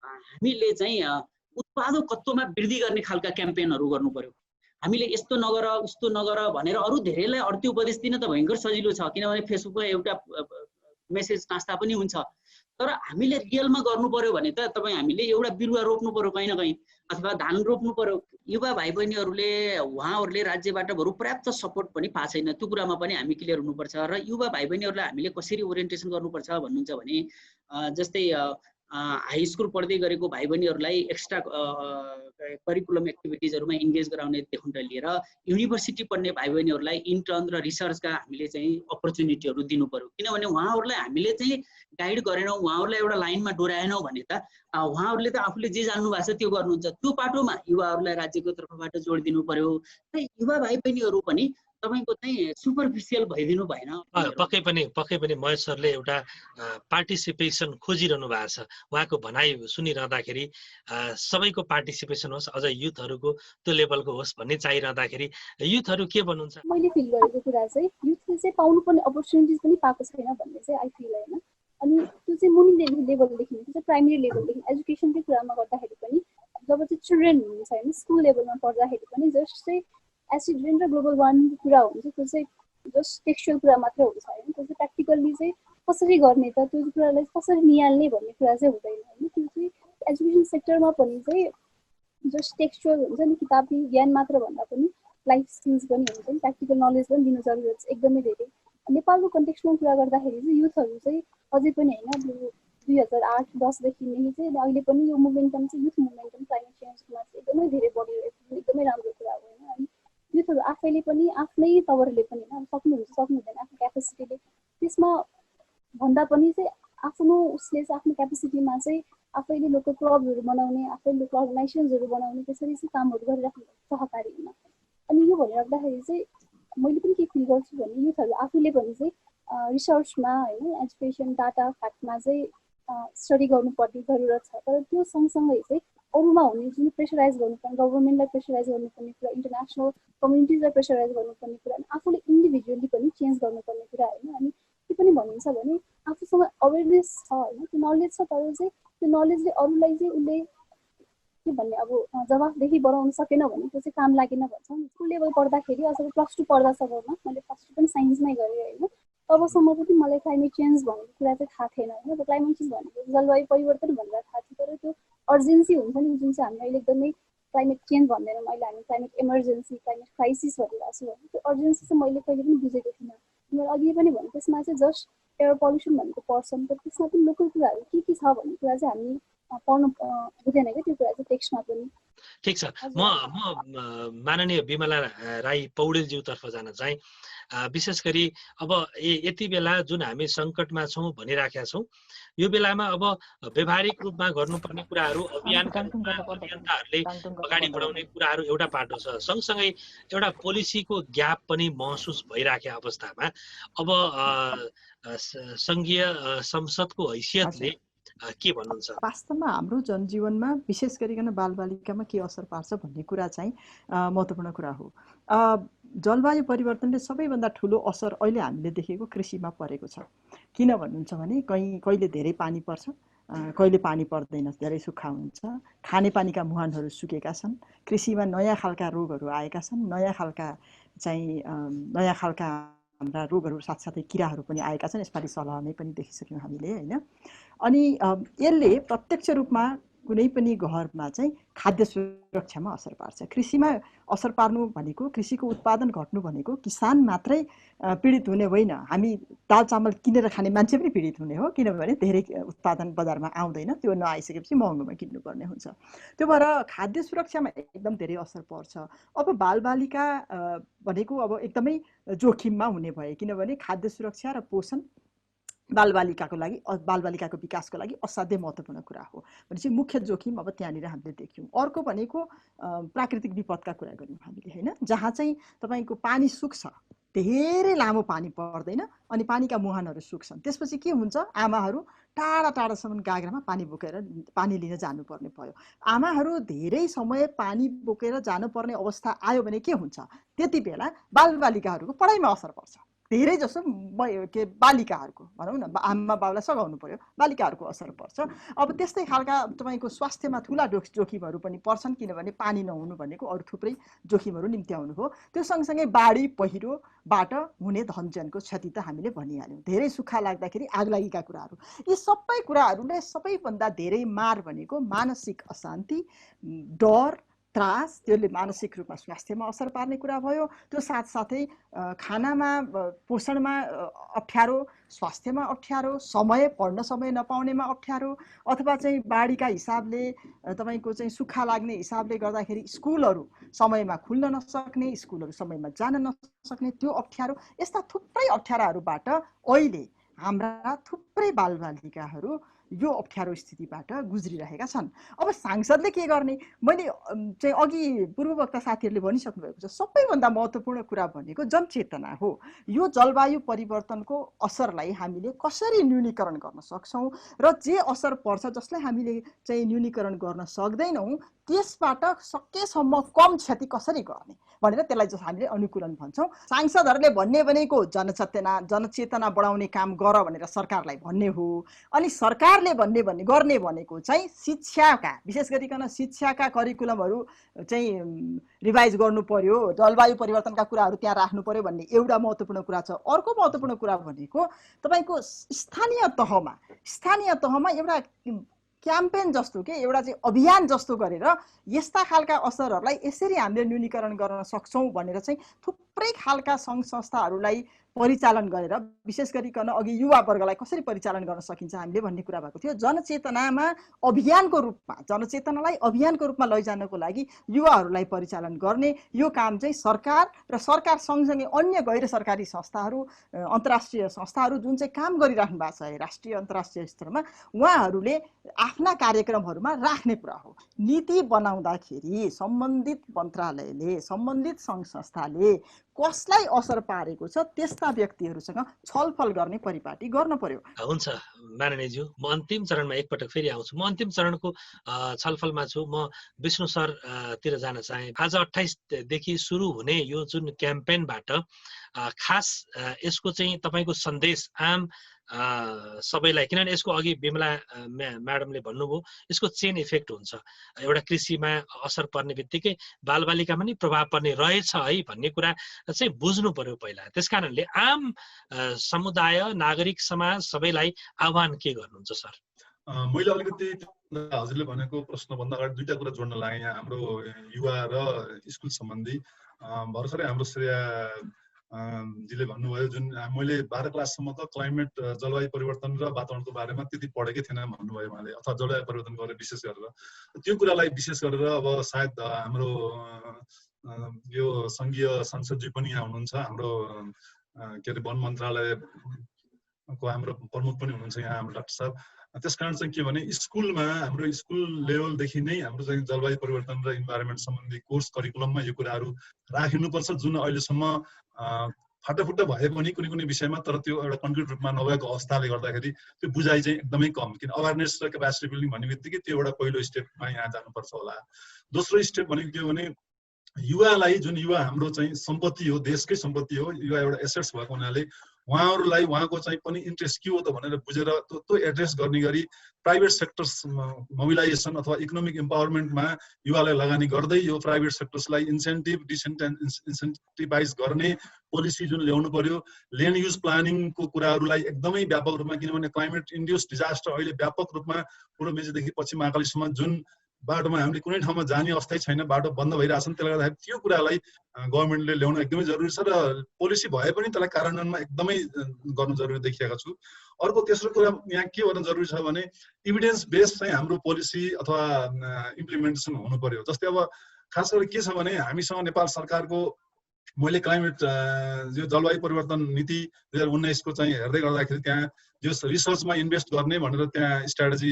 हामीले चाहिँ उत्पादकत्वमा वृद्धि गर्ने खालका क्याम्पेनहरू गर्नु पर्यो। हामीले यस्तो नगर उस्तो नगर भनेर अरू धेरैलाई अर्थी उपदेश दिन त भयङ्कर सजिलो छ, किनभने फेसबुकमा एउटा मेसेज टाँस्दा पनि हुन्छ। तर हामीले रियलमा गर्नु पर्यो भने त हामीले एउटा बिरुवा रोप्नु पर्यो कहीँ न कहीँ, अथवा धान रोप्नु पर्यो। युवा भाइ बहिनीहरूले उहाँहरूले राज्यबाट बरु पर्याप्त सपोर्ट पनि पाएको छैन, त्यो कुरामा पनि हामी क्लियर हुनुपर्छ। र युवा भाइ बहिनीहरूलाई हामीले कसरी ओरिएन्टेसन गर्नुपर्छ भन्नुहुन्छ भने जस्तै हाई स्कुल पढ्दै गरेको भाइ बहिनीहरूलाई एक्स्ट्रा करिकुलम एक्टिभिटिजहरूमा इन्गेज गराउनेदेखि लिएर युनिभर्सिटी पढ्ने भाइ बहिनीहरूलाई इन्टर्न र रिसर्चका हामीले चाहिँ अपर्च्युनिटीहरू दिनु पर्यो। किनभने उहाँहरूलाई हामीले चाहिँ गाइड गरेनौँ, उहाँहरूलाई एउटा लाइनमा डोराएनौँ भने त उहाँहरूले त आफूले जे जान्नु भएको छ त्यो गर्नुहुन्छ। त्यो बाटोमा युवाहरूलाई राज्यको तर्फबाट जोड दिनु पर्यो। र युवा भाइ बहिनीहरू पनि तपाईको चाहिँ सुपरफिसियल भइदिनु भएन। पक्कै पनि महेश सरले एउटा पार्टिसिपेसन खोजिरहनु भएको छ। उहाँको भनाइ सुनिरहँदाखेरि सबैको पार्टिसिपेसन होस्, अझ युथहरूको त्यो लेभलको होस् भन्ने चाहिरहँदाखेरि युथहरू के भन्नुहुन्छ? मैले फिल गरेको कुरा चाहिँ युथले चाहिँ पाउनुपर्ने अपर्च्युनिटिज पनि पाएको छैन भन्ने चाहिँ आई फिल होइन। अनि त्यो चाहिँ मुनि लेभलदेखि, त्यो चाहिँ प्राइमेरी लेभलदेखि एजुकेसनकै कुरामा गर्दाखेरि पनि जब चाहिँ चिल्ड्रेन हुनुहुन्छ होइन, स्कुल लेभलमा पढ्दाखेरि पनि जस्ट चाहिँ एसिड र ग्लोबल वार्मिङको कुरा हुन्छ, त्यो चाहिँ जस्ट टेक्स्चुअल कुरा मात्रै हुन्छ होइन। त्यो चाहिँ प्र्याक्टिकल्ली चाहिँ कसरी गर्ने त, त्यो कुरालाई कसरी निहाल्ने भन्ने कुरा चाहिँ हुँदैन होइन। त्यो चाहिँ एजुकेसन सेक्टरमा पनि चाहिँ जस्ट टेक्स्चुअल हुन्छ नि, किताबी ज्ञान मात्र भन्दा पनि लाइफ स्किल्स पनि हुन्छ नि, प्र्याक्टिकल नलेज पनि दिनु जरुरत छ एकदमै धेरै। नेपालको कन्टेक्स्टमा कुरा गर्दाखेरि चाहिँ युथहरू चाहिँ अझै पनि होइन 2008-10देखि नै चाहिँ अहिले पनि यो मोमेन्टम चाहिँ युथ मोमेन्टम क्लाइमेट चेन्जमा चाहिँ एकदमै धेरै बढिरहेको छ, एकदमै राम्रो कुरा हो होइन। अनि युथहरू आफैले पनि आफ्नै तवरले पनि होइन सक्नुहुन्छ सक्नुहुँदैन आफ्नो क्यापेसिटीले, त्यसमा भन्दा पनि चाहिँ आफ्नो उसले चाहिँ आफ्नो क्यापेसिटीमा चाहिँ आफैले लोकल क्लबहरू बनाउने, आफैले लोकल अर्गनाइजेसन्सहरू बनाउने, त्यसरी चाहिँ कामहरू गरिराख्नु सहकारीमा। अनि यो भनिराख्दाखेरि चाहिँ मैले पनि के फिल गर्छु भने युथहरू आफूले पनि चाहिँ रिसर्चमा होइन, एजुकेसन डाटा फ्याक्टमा चाहिँ स्टडी गर्नुपर्ने जरुरत छ। तर त्यो सँगसँगै चाहिँ अरूमा हुने जुन प्रेसराइज गर्नुपर्ने, गभर्मेन्टलाई प्रेसराइज गर्नुपर्ने कुरा, इन्टरनेसनल कम्युनिटिजलाई प्रेसराइज गर्नुपर्ने कुरा, अनि आफूले इन्डिभिजुअली पनि चेन्ज गर्नुपर्ने कुरा होइन। अनि के पनि भनिन्छ भने आफूसँग अवेरनेस छ होइन, त्यो नलेज छ, तर चाहिँ त्यो नलेजले अरूलाई चाहिँ उसले के भन्ने अब जवाफदेही बनाउन सकेन भने त्यो चाहिँ काम लागेन भन्छ। स्कुल लेभल पढ्दाखेरि अथवा +2 पढ्दासम्ममा, मैले +2 पनि साइन्समै गरेँ होइन, तबसम्म पनि मलाई क्लाइमेट चेन्ज भनेको कुरा चाहिँ थाहा थिएन होइन। क्लाइमेट चेन्ज भनेको जलवायु परिवर्तन भनेर थाहा थियो, तर त्यो अर्जेन्सी हुन्छ नि जुन चाहिँ हामी अहिले एकदमै क्लाइमेट चेन्ज भन्दैनौँ, अहिले हामी क्लाइमेट इमर्जेन्सी, क्लाइमेट क्राइसिस भनिरहेको छौँ होइन। त्यो अर्जेन्सी चाहिँ मैले कहिले पनि बुझेको थिइनँ। मैले अघि पनि भने त्यसमा चाहिँ जस्ट एयर पल्युसन भनेको पर्सन, तर त्यसमा पनि लोकल कुराहरू के छ भन्ने कुरा चाहिँ हामी पढ्नु बुझेन क्या, त्यो कुरा चाहिँ टेक्स्टमा पनि। ठिक छ, म माननीय विमला राई पौडेलज्यूतर्फ जान चाहिँ विशेष गरी अब यति बेला जुन हामी सङ्कटमा छौँ भनिराखेका छौँ, यो बेलामा अब व्यवहारिक रूपमा गर्नुपर्ने कुराहरू अभियानका रूपमा अभियन्ताहरूले अगाडि बढाउने कुराहरू एउटा पाटो छ, सँगसँगै एउटा पोलिसीको ग्याप पनि महसुस भइराखेको अवस्थामा अब सङ्घीय संसदको हैसियतले के भन्नुहुन्छ? वास्तवमा हाम्रो जनजीवनमा विशेष गरिकन बालबालिकामा के असर पार्छ भन्ने कुरा चाहिँ महत्त्वपूर्ण कुरा हो। जलवायु परिवर्तनले सबैभन्दा ठुलो असर अहिले हामीले देखेको कृषिमा परेको छ। किन भन्नुहुन्छ भने कहिले धेरै पानी पर्छ, कहिले पानी पर्दैन, धेरै सुक्खा हुन्छ, खानेपानीका मुहानहरू सुकेका छन्, कृषिमा नयाँ खालका रोगहरू आएका छन्, नयाँ खालका हाम्रा रोगहरू साथसाथै किराहरू पनि आएका छन्। यसपालि सलहमै पनि देखिसक्यौँ हामीले होइन। अनि यसले प्रत्यक्ष रूपमा कुनै पनि घरमा चाहिँ खाद्य सुरक्षामा असर पार्छ। कृषिमा असर पार्नु भनेको, कृषिको उत्पादन घट्नु भनेको किसान मात्रै पीडित हुने होइन, हामी दाल चामल किनेर खाने मान्छे पनि पीडित हुने हो, किनभने धेरै उत्पादन बजारमा आउँदैन, त्यो नआइसकेपछि महँगोमा किन्नुपर्ने हुन्छ। त्यो भएर खाद्य सुरक्षामा एकदम धेरै असर पर्छ। अब बालबालिका भनेको अब एकदमै जोखिममा हुने भए, किनभने खाद्य सुरक्षा र पोषण बालबालिकाको विकासको लागि असाध्यै महत्त्वपूर्ण कुरा हो। भनेपछि मुख्य जोखिम अब त्यहाँनिर हामीले देख्यौँ। अर्को भनेको प्राकृतिक विपदका कुरा गऱ्यौँ हामीले होइन, जहाँ चाहिँ तपाईँको पानी सुक्छ, धेरै लामो पानी पर्दैन अनि पानीका मुहानहरू सुक्छन्। त्यसपछि के हुन्छ, आमाहरू टाढा टाढासम्म गाग्रामा पानी बोकेर पानी लिन जानुपर्ने भयो। आमाहरू धेरै समय पानी बोकेर जानुपर्ने अवस्था आयो भने के हुन्छ, त्यति बेला बालबालिकाहरूको पढाइमा असर पर्छ। धेरै जसो के बालिकाहरूको भनौँ न, आमा बाबुलाई सघाउनु पर्यो, बालिकाहरूको असर पर्छ। अब त्यस्तै खालका तपाईँको स्वास्थ्यमा ठुला जोखिमहरू पनि पर्छन्, किनभने पानी नहुनु भनेको अरू थुप्रै जोखिमहरू निम्त्याउनु हो। त्यो सँगसँगै बाढी पहिरोबाट हुने धनजनको क्षति त हामीले भनिहाल्यौँ। धेरै सुक्खा लाग्दाखेरि आगलागीका कुराहरू, यी सबै कुराहरूले सबैभन्दा धेरै मार भनेको मानसिक अशान्ति, डर, त्रास, त्यसले मानसिक रूपमा स्वास्थ्यमा असर पार्ने कुरा भयो। त्यो साथसाथै खानामा पोषणमा अप्ठ्यारो, स्वास्थ्यमा अप्ठ्यारो, समय पढ्न समय नपाउनेमा अप्ठ्यारो, अथवा चाहिँ बाढीका हिसाबले तपाईँको चाहिँ सुक्खा लाग्ने हिसाबले गर्दाखेरि स्कुलहरू समयमा खुल्न नसक्ने, स्कुलहरू समयमा जान नसक्ने त्यो अप्ठ्यारो, यस्ता थुप्रै अप्ठ्याराहरूबाट अहिले हाम्रा थुप्रै बालबालिकाहरू यो अप्ठ्यारो स्थितिबाट गुज्रिरहेका छन्। अब सांसदले के गर्ने, मैले चाहिँ अघि पूर्ववक्ता साथीहरूले भनिसक्नु भएको छ, सबैभन्दा महत्त्वपूर्ण कुरा भनेको जनचेतना हो। यो जलवायु परिवर्तनको असरलाई हामीले कसरी न्यूनीकरण गर्न सक्छौँ र जे असर पर्छ जसलाई हामीले चाहिँ न्यूनीकरण गर्न सक्दैनौँ त्यसबाट सकेसम्म कम क्षति कसरी गर्ने भनेर त्यसलाई जस्तो हामीले अनुकूलन भन्छौँ। सांसदहरूले भन्ने भनेको जनचेतना बढाउने काम गर भनेर सरकारलाई भन्ने हो। अनि सरकारले गर्ने भनेको चाहिँ शिक्षाका, विशेष गरिकन शिक्षाका करिकुलमहरू चाहिँ रिभाइज गर्नु पर्यो, जलवायु परिवर्तनका कुराहरू त्यहाँ राख्नु पर्यो भन्ने एउटा महत्त्वपूर्ण कुरा छ। अर्को महत्त्वपूर्ण कुरा भनेको तपाईँको स्थानीय तहमा एउटा क्याम्पेन जस्तो के एउटा चाहिँ अभियान जस्तो गरेर यस्ता खालका असरहरूलाई यसरी हामीले न्यूनीकरण गर्न सक्छौँ भनेर चाहिँ थुप्रै खालका सङ्घ संस्थाहरूलाई परिचालन गरेर, विशेष गरिकन अघि युवा वर्गलाई कसरी परिचालन गर्न सकिन्छ हामीले भन्ने कुरा भएको थियो। जनचेतनालाई अभियानको रूपमा लैजानको लागि युवाहरूलाई परिचालन गर्ने यो काम चाहिँ सरकार र सरकार सँगसँगै अन्य गैर सरकारी संस्थाहरू, अन्तर्राष्ट्रिय संस्थाहरू जुन चाहिँ काम गरिराख्नु भएको छ राष्ट्रिय अन्तर्राष्ट्रिय स्तरमा, उहाँहरूले आफ्ना कार्यक्रमहरूमा राख्ने कुरा हो। नीति बनाउँदाखेरि सम्बन्धित मन्त्रालयले, सम्बन्धित सङ्घ संस्थाले कसलाई असर पारेको छ त्यस्ता व्यक्तिहरूसँग छलफल गर्ने परिपाटी गर्न पर्यो। हुन्छ माननीयज्यू, म अन्तिम चरणमा एकपटक फेरि आउँछु। म अन्तिम चरणको छलफलमा छु। म विष्णु सर तिर जान चाहे। आज 28 देखि सुरु हुने यो जुन क्याम्पेनबाट खास यसको चाहिँ तपाईँको सन्देश आम सबैलाई, किनभने यसको अघि बिमला म्याडमले भन्नुभयो यसको चेन इफेक्ट हुन्छ, एउटा कृषिमा असर पर्ने बित्तिकै बालबालिकामा नि प्रभाव पर्ने रहेछ है भन्ने कुरा चाहिँ बुझ्नु पर्यो पहिला। त्यस कारणले आम समुदाय, नागरिक समाज सबैलाई आह्वान के गर्नुहुन्छ सर? मैले अलिकति हजुरले भनेको प्रश्नभन्दा अगाडि दुईटा कुरा जोड्न लागेँ। यहाँ हाम्रो युवा र स्कुल सम्बन्धी भर्खरै हाम्रो श्रेया जीले भन्नुभयो, जुन मैले 12 क्लाससम्म त क्लाइमेट, जलवायु परिवर्तन र वातावरणको बारेमा त्यति पढेकै थिएन भन्नुभयो उहाँले, अथवा जलवायु परिवर्तन गरेर विशेष गरेर त्यो कुरालाई विशेष गरेर अब सायद हाम्रो यो सङ्घीय संसदजी पनि यहाँ हुनुहुन्छ, हाम्रो के अरे वन मन्त्रालयको हाम्रो प्रमुख पनि हुनुहुन्छ यहाँ हाम्रो डाक्टर साहब। त्यसकारण चाहिँ के भने स्कुलमा, हाम्रो स्कुल लेभलदेखि नै हाम्रो चाहिँ जलवायु परिवर्तन र इन्भाइरोमेन्ट सम्बन्धी कोर्स करिकुलममा यो कुराहरू राखिनुपर्छ, जुन अहिलेसम्म फाटाफुट्टा भए पनि कुनै विषयमा, तर त्यो एउटा कन्क्रिट रूपमा नभएको अवस्थाले गर्दाखेरि त्यो बुझाइ चाहिँ एकदमै कम। किन अवेरनेस र क्यापासिटी बिल्डिङ भन्ने बित्तिकै त्यो एउटा पहिलो स्टेपमा यहाँ जानुपर्छ होला। दोस्रो स्टेप भनेको के भने युवालाई, जुन युवा हाम्रो चाहिँ सम्पत्ति हो, देशकै सम्पत्ति हो, युवा एउटा एसेट्स भएको हुनाले उहाँहरूलाई उहाँको चाहिँ पनि इन्ट्रेस्ट के हो त भनेर बुझेर त्यो एड्रेस गर्ने गरी प्राइभेट सेक्टर्स मोबिलाइजेसन अथवा इकोनोमिक इम्पावरमेन्टमा युवालाई लगानी गर्दै यो प्राइभेट सेक्टर्सलाई इन्सेन्टिभाइज गर्ने पोलिसी जुन ल्याउनु पर्यो। ल्यान्ड युज प्लानिङको कुराहरूलाई एकदमै व्यापक रूपमा, किनभने क्लाइमेट इन्ड्युस डिजास्टर अहिले व्यापक रूपमा पूर्व मेचीदेखि पश्चिम महाकालीसम्म जुन बाटोमा हामीले कुनै ठाउँमा जाने अवस्थै छैन, बाटो बन्द भइरहेछन्, त्यसले गर्दाखेरि त्यो कुरालाई गभर्मेन्टले ल्याउन एकदमै जरुरी छ र पोलिसी भए पनि त्यसलाई कार्यान्वयनमा एकदमै गर्नु जरुरी देखिएको छु। अर्को तेस्रो कुरा यहाँ के गर्न जरुरी छ भने इभिडेन्स बेस्ड चाहिँ हाम्रो पोलिसी अथवा इम्प्लिमेन्टेसन हुनु पर्यो। जस्तै अब खास गरी के छ भने हामीसँग नेपाल सरकारको मैले क्लाइमेट यो जलवायु परिवर्तन नीति 2019 को चाहिँ हेर्दै गर्दाखेरि त्यहाँ यो रिसर्चमा इन्भेस्ट गर्ने भनेर त्यहाँ स्ट्राटेजी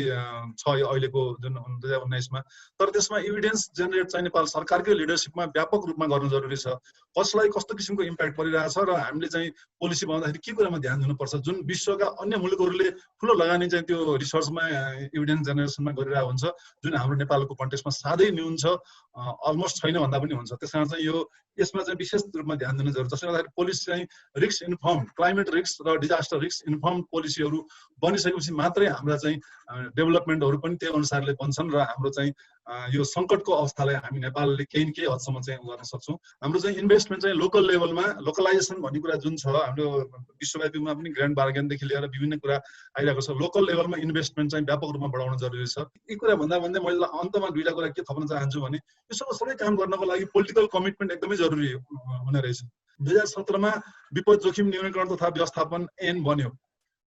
छ यो अहिलेको जुन 2019 मा। तर त्यसमा एभिडेन्स जेनेरेट चाहिँ नेपाल सरकारकै लिडरसिपमा व्यापक रूपमा गर्न जरुरी छ। कसलाई कस्तो किसिमको इम्प्याक्ट परिरहेछ र हामीले चाहिँ पोलिसी बनाउँदाखेरि के कुरामा ध्यान दिनुपर्छ। जुन विश्वका अन्य मुलुकहरूले ठुलो लगानी चाहिँ त्यो रिसर्चमा एभिडेन्स जेनेरेसनमा गरिरहेको हुन्छ, जुन हाम्रो नेपालको कन्टेक्स्टमा साह्रै न्यून छ, अलमोस्ट छैन भन्दा पनि हुन्छ। त्यसकारण चाहिँ यो यसमा चाहिँ विशेष रूपमा ध्यान दिनु जरुरी छ। जसले गर्दाखेरि पोलिसी चाहिँ रिस्क इन्फर्म, क्लाइमेट रिस्क र डिजास्टर रिस्क इन्फर्म पोलिसीहरू बनिसकेपछि मात्रै हाम्रा चाहिँ डेभलपमेन्टहरू पनि त्यही अनुसारले बन्छन् र हाम्रो चाहिँ यो सङ्कटको अवस्थालाई हामी नेपालले केही न केही हदसम्म चाहिँ गर्न सक्छौँ। हाम्रो चाहिँ इन्भेस्टमेन्ट चाहिँ लोकल लेभलमा लोकलाइजेसन भन्ने कुरा जुन छ हाम्रो विश्वव्यापीमा पनि ग्रान्ड बार्गेनदेखि लिएर विभिन्न कुरा आइरहेको छ। लोकल लेभलमा इन्भेस्टमेन्ट चाहिँ व्यापक रूपमा बढाउन जरुरी छ। यी कुरा भन्दा भन्दै मैले अन्तमा दुईटा कुरा के थप्न चाहन्छु भने यो सबै काम गर्नको लागि पोलिटिकल कमिटमेन्ट एकदमै जरुरी हुने रहेछ। 2017 मा विपद जोखिम न्यूनीकरण तथा व्यवस्थापन ऐन बन्यो,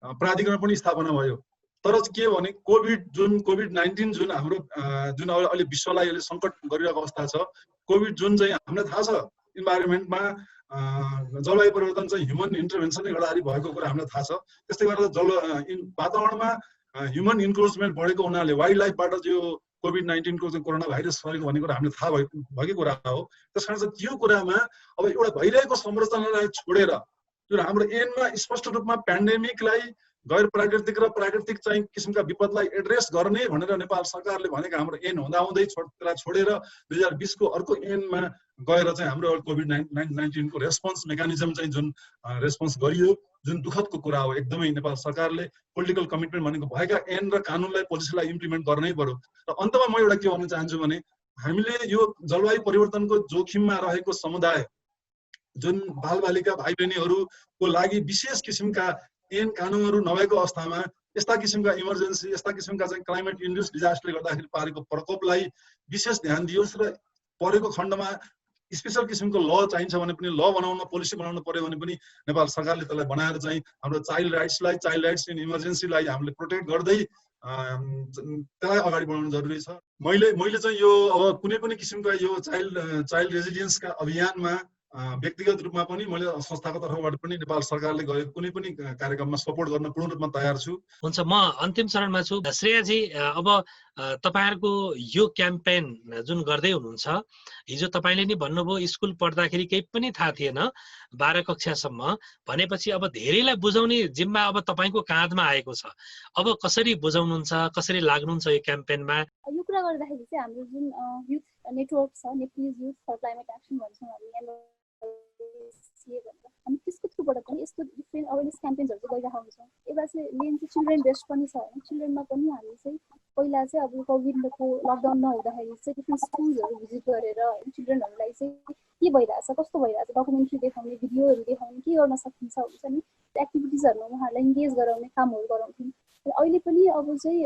प्राधिकरण पनि स्थापना भयो। तर के भने कोभिड-19 जुन हाम्रो जुन अहिले विश्वलाई अहिले सङ्कट गरिरहेको अवस्था छ, कोभिड जुन चाहिँ हामीलाई थाहा छ इन्भाइरोमेन्टमा जलवायु परिवर्तन चाहिँ ह्युमन इन्टरभेन्सनले गर्दाखेरि भएको कुरा हामीलाई थाहा छ। त्यस्तै गरेर वातावरणमा ह्युमन इन्क्रोचमेन्ट बढेको हुनाले वाइल्ड लाइफबाट यो कोभिड-19 को चाहिँ कोरोना भाइरस फैलेको भन्ने कुरा हामीले थाहा भएकै कुरा हो। त्यसकारण चाहिँ त्यो कुरामा अब एउटा भइरहेको संरचनालाई छोडेर जुन हाम्रो ऐनमा स्पष्ट रूपमा पेन्डेमिकलाई गैर प्राकृतिक र प्राकृतिक चाहिँ किसिमका विपदलाई एड्रेस गर्ने भनेर नेपाल सरकारले भनेको हाम्रो ऐन हुँदाहुँदै छोडेर 2020 को अर्को ऐनमा गएर चाहिँ हाम्रो कोभिड-19 को रेस्पोन्स मेकानिजम चाहिँ जुन रेस्पोन्स गरियो, जुन दुःखदको कुरा हो। एकदमै नेपाल सरकारले पोलिटिकल कमिटमेन्ट भनेको भएका ऐन र कानुनलाई पोलिसीलाई इम्प्लिमेन्ट गर्नै पर्यो। र अन्तमा म एउटा के भन्न चाहन्छु भने हामीले यो जलवायु परिवर्तनको जोखिममा रहेको समुदाय जुन बालबालिका भाइ बहिनीहरूको लागि विशेष किसिमका ऐन कानुनहरू नभएको अवस्थामा यस्ता किसिमका इमर्जेन्सी, यस्ता किसिमका चाहिँ क्लाइमेट इन्ड्युस्ड डिजास्टरले गर्दाखेरि पारेको प्रकोपलाई विशेष ध्यान दियोस् र परेको खण्डमा स्पेशल किसिमको ल चाहिन्छ भने पनि ल बनाउन, पोलिसी बनाउनु पर्यो भने पनि नेपाल सरकारले त्यसलाई बनाएर चाहिँ हाम्रो चाइल्ड राइट्स इन इमर्जेन्सीलाई हामीले प्रोटेक्ट गर्दै त्यसलाई अगाडि बढाउनु जरुरी छ। मैले चाहिँ यो अब कुनै पनि किसिमका यो चाइल्ड रेजिलियन्सका अभियानमा व्यक्तिगत रूपमा पनि मैले संस्थाको तर्फबाट पनि नेपाल सरकारले गरेको कुनै पनि कार्यक्रममा सपोर्ट गर्न पूर्ण रूपमा तयार छु। हुन्छ, म अन्तिम चरणमा छु। श्रेयाजी, अब तपाईहरुको यो क्याम्पेन जुन गर्दै हुनुहुन्छ, हिजो तपाईले नि भन्नुभयो स्कुल पढ्दाखेरि केही पनि थाहा थिएन 12 कक्षासम्म भनेपछि अब धेरैलाई बुझाउने जिम्मा अब तपाईको काँधमा आएको छ। अब कसरी बुझाउनुहुन्छ, कसरी लाग्नुहुन्छ यो क्याम्पेनमा? यो कुरा गर्दाखेरि चाहिँ हाम्रो जुन युथ नेटवर्क छ, Nepalese youth for climate action भन्छौँ हामी त्यसको थ्रुबाट पनि यस्तो डिफ्रेन्ट अवेरनेस क्याम्पेन्सहरू चाहिँ गरिरहेको हुन्छौँ। एउटा चाहिँ मेन चाहिँ चिल्ड्रेन बेस्ड पनि छ होइन। चिल्ड्रेनमा पनि हामी चाहिँ पहिला चाहिँ अब कोभिडको लकडाउन नहुँदाखेरि चाहिँ डिफ्रेन्ट स्कुल्सहरू भिजिट गरेर होइन चिल्ड्रेनहरूलाई चाहिँ के भइरहेछ, कस्तो भइरहेछ डकुमेन्ट्री देखाउने, भिडियोहरू देखाउने, के गर्न सकिन्छ हुन्छ नि, एक्टिभिटिजहरूमा उहाँहरूलाई इन्गेज गराउने कामहरू गराउँथ्यौँ। अहिले पनि अब चाहिँ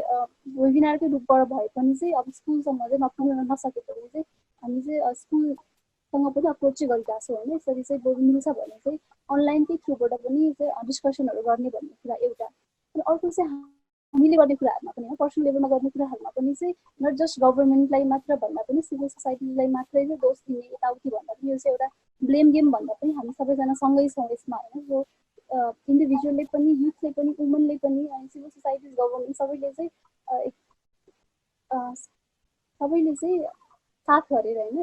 वेबिनारकै रूपबाट भए पनि चाहिँ अब स्कुलसँग चाहिँ नपुग्न नसकेपछि चाहिँ हामी चाहिँ स्कुलसँग पनि अप्रोच चाहिँ गरिरहेको छौँ होइन। यसरी चाहिँ बरु मिल्छ भने चाहिँ अनलाइनकै थ्रुबाट पनि चाहिँ डिस्कसनहरू गर्ने भन्ने कुरा एउटा। अनि अर्को चाहिँ हामीले गर्ने कुराहरूमा पनि पर्सनल लेभलमा गर्ने कुराहरूमा पनि चाहिँ नट जस्ट गभर्मेन्टलाई मात्र भन्दा पनि सिभिल सोसाइटीलाई मात्रै चाहिँ दोष दिने यताउति भन्दा पनि यो चाहिँ एउटा ब्लेम गेम भन्दा पनि हामी सबैजना सँगै छौँ यसमा होइन। जो इन्डिभिजुअलले पनि, युथले पनि, वुमनले पनि, अनि सिभिल सोसाइटिज, गभर्मेन्ट सबैले चाहिँ साथ गरेर होइन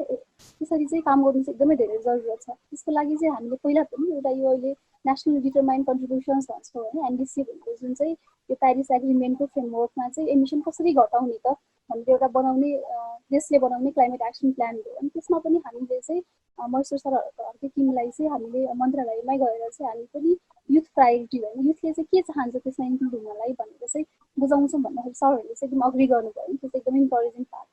त्यसरी चाहिँ काम गर्नु चाहिँ एकदमै धेरै जरुरत छ। त्यसको लागि चाहिँ हामीले पहिला पनि एउटा यो अहिले नेसनल डिटरमाइन्ड कन्ट्रिब्युसन्स भन्छौँ होइन, एनडिसी भनेको जुन चाहिँ यो प्यारिस एग्रिमेन्टको फ्रेमवर्कमा चाहिँ एमिसन कसरी घटाउने त भनेर एउटा बनाउने देशले बनाउने क्लाइमेट एक्सन प्लान हो। अनि त्यसमा पनि हामीले चाहिँ महेश्वर सरहरूको टिमलाई चाहिँ हामीले मन्त्रालयमै गएर चाहिँ हामी पनि युथ प्रायोरिटी होइन, युथले चाहिँ के चाहन्छ त्यसमा इन्क्लुड हुनलाई भनेर चाहिँ बुझाउँछौँ भन्दाखेरि सरहरूले चाहिँ एकदम अग्री गर्नुभयो। त्यो चाहिँ एकदमै इन्करेजिङ पार्ट।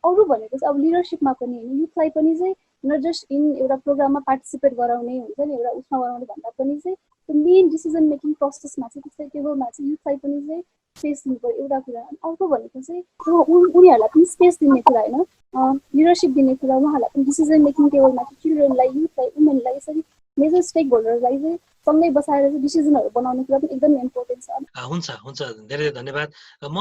अरू भनेको चाहिँ अब लिडरसिपमा पनि होइन, युथलाई पनि चाहिँ नट जस्ट इन एउटा प्रोग्राममा पार्टिसिपेट गराउने हुन्छ नि, एउटा उसमा गराउने भन्दा पनि चाहिँ त्यो मेन डिसिजन मेकिङ प्रोसेसमा चाहिँ त्यस्तै टेबलमा चाहिँ युथलाई पनि चाहिँ स्पेस दिनु पर्यो एउटा कुरा। अनि अर्को भनेको चाहिँ उनीहरूलाई पनि स्पेस दिने कुरा होइन, लिडरसिप दिने कुरा, उहाँहरूलाई पनि डिसिजन मेकिङ टेबलमा चाहिँ चिल्ड्रेनलाई, युथलाई, वुमेनलाई यसरी मेजर स्टेक होल्डरलाई चाहिँ सँगै बसाएर चाहिँ डिसिजनहरू बनाउने कुरा पनि एकदमै इम्पोर्टेन्ट छ। हुन्छ, धेरै धेरै धन्यवाद। म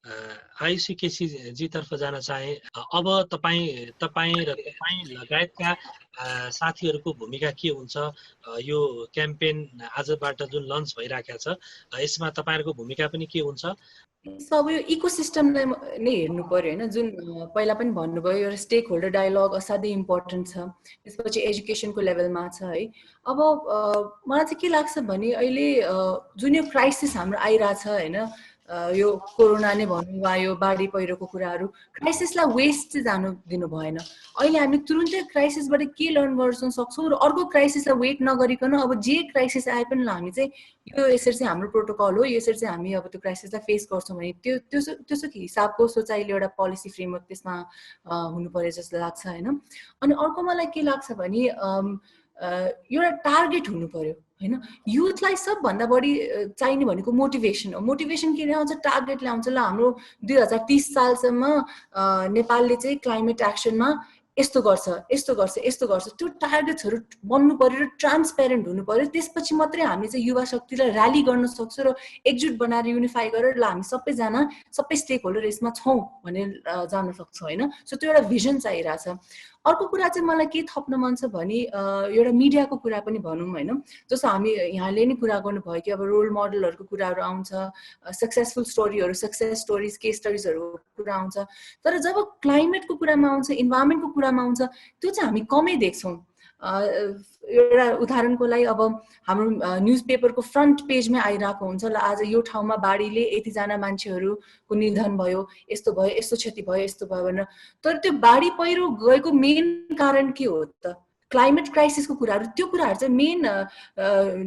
आयुषी केसीजी तर्फ जान चाहे। अब तपाईँ र तपाईँ लगायतका साथीहरूको भूमिका के हुन्छ? यो क्याम्पेन आजबाट जुन लन्च भइरहेको छ यसमा तपाईँहरूको भूमिका पनि के हुन्छ? अब यो इकोसिस्टमलाई नै हेर्नु पर्यो होइन, जुन पहिला पनि भन्नुभयो एउटा स्टेक होल्डर डायलग असाध्यै इम्पोर्टेन्ट छ। त्यसपछि एजुकेसनको लेभलमा छ है। अब मलाई चाहिँ के लाग्छ भने अहिले जुन यो क्राइसिस हाम्रो आइरहेछ होइन, यो कोरोना नै भनौँ वा यो बाढी पहिरोको कुराहरू, क्राइसिसलाई वेस्ट चाहिँ जानु दिनु भएन। अहिले हामी तुरुन्तै क्राइसिसबाट के लर्न गर्न सक्छौँ र अर्को क्राइसिसलाई वेट नगरिकन अब जे क्राइसिस आए पनि हामी चाहिँ यो यसरी चाहिँ हाम्रो प्रोटोकल हो, यसरी चाहिँ हामी अब त्यो क्राइसिसलाई फेस गर्छौँ भने त्यसो हिसाबको सोचाइले एउटा पोलिसी फ्रेमवर्क त्यसमा हुनु पर्यो जस्तो लाग्छ होइन। अनि अर्को मलाई के लाग्छ भने एउटा टार्गेट हुनु पर्यो होइन। युथलाई सबभन्दा बढी चाहिने भनेको मोटिभेसन हो। मोटिभेसन के ल्याउँछ? टार्गेटले आउँछ। ल हाम्रो 2030 सालसम्म नेपालले चाहिँ क्लाइमेट एक्सनमा यस्तो गर्छ, यस्तो गर्छ, यस्तो गर्छ। त्यो टार्गेट्सहरू बन्नु पर्यो र ट्रान्सपेरेन्ट हुनु पर्यो। त्यसपछि मात्रै हामी चाहिँ युवा शक्तिलाई र्याली गर्न सक्छौँ र एकजुट बनाएर युनिफाई गरेर ल हामी सबैजना सबै स्टेक होल्डर यसमा छौँ भनेर जान सक्छौँ होइन। सो त्यो एउटा भिजन चाहिरहेछ। अर्को कुरा चाहिँ मलाई के थप्न मन छ भने एउटा मिडियाको कुरा पनि भनौँ होइन। जस्तो हामी यहाँले नै कुरा गर्नुभयो कि अब रोल मोडलहरूको कुराहरू आउँछ, सक्सेसफुल स्टोरीहरू, सक्सेस स्टोरिज, केस स्टोरिजहरू कुरा आउँछ। तर जब क्लाइमेटको कुरामा आउँछ, इन्भाइरोमेन्टको कुरामा आउँछ, त्यो चाहिँ हामी कमै देख्छौँ। एउटा उदाहरणको लागि अब हाम्रो न्युज पेपरको फ्रन्ट पेजमै आइरहेको हुन्छ ल आज यो ठाउँमा बाढीले यतिजना मान्छेहरूको निधन भयो, यस्तो भयो, यस्तो क्षति भयो, यस्तो भयो भनेर। तर त्यो बाढी पहिरो गएको मेन कारण के हो त? क्लाइमेट क्राइसिसको कुराहरू। त्यो कुराहरू चाहिँ main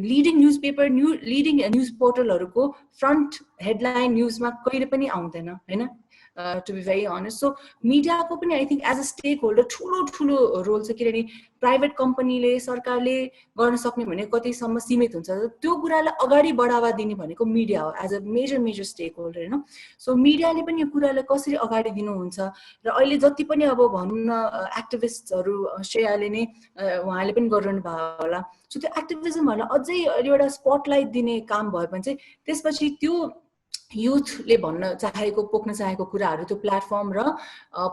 leading newspaper leading news पोर्टलहरूको फ्रन्ट हेडलाइन न्युजमा कहिले पनि आउँदैन होइन, to be very honest. So मिडियाको पनि I think as a stakeholder ठुलो रोल छ। किनभने प्राइभेट कम्पनीले, सरकारले गर्न सक्ने भनेको कतिसम्म सीमित हुन्छ। त्यो कुरालाई अगाडि बढावा दिने भनेको मिडिया हो as a major stakeholder होइन। सो मिडियाले पनि यो कुरालाई कसरी अगाडि दिनुहुन्छ र अहिले जति पनि अब भनौँ न एक्टिभिस्टहरू श्रेयाले नै उहाँले पनि गरिरहनु भयो होला। सो त्यो एक्टिभिजमहरूलाई अझै एउटा स्पटलाइट दिने काम भयो भने चाहिँ त्यसपछि त्यो युथले भन्न चाहेको, पोख्न चाहेको कुराहरू त्यो प्लेटफर्म र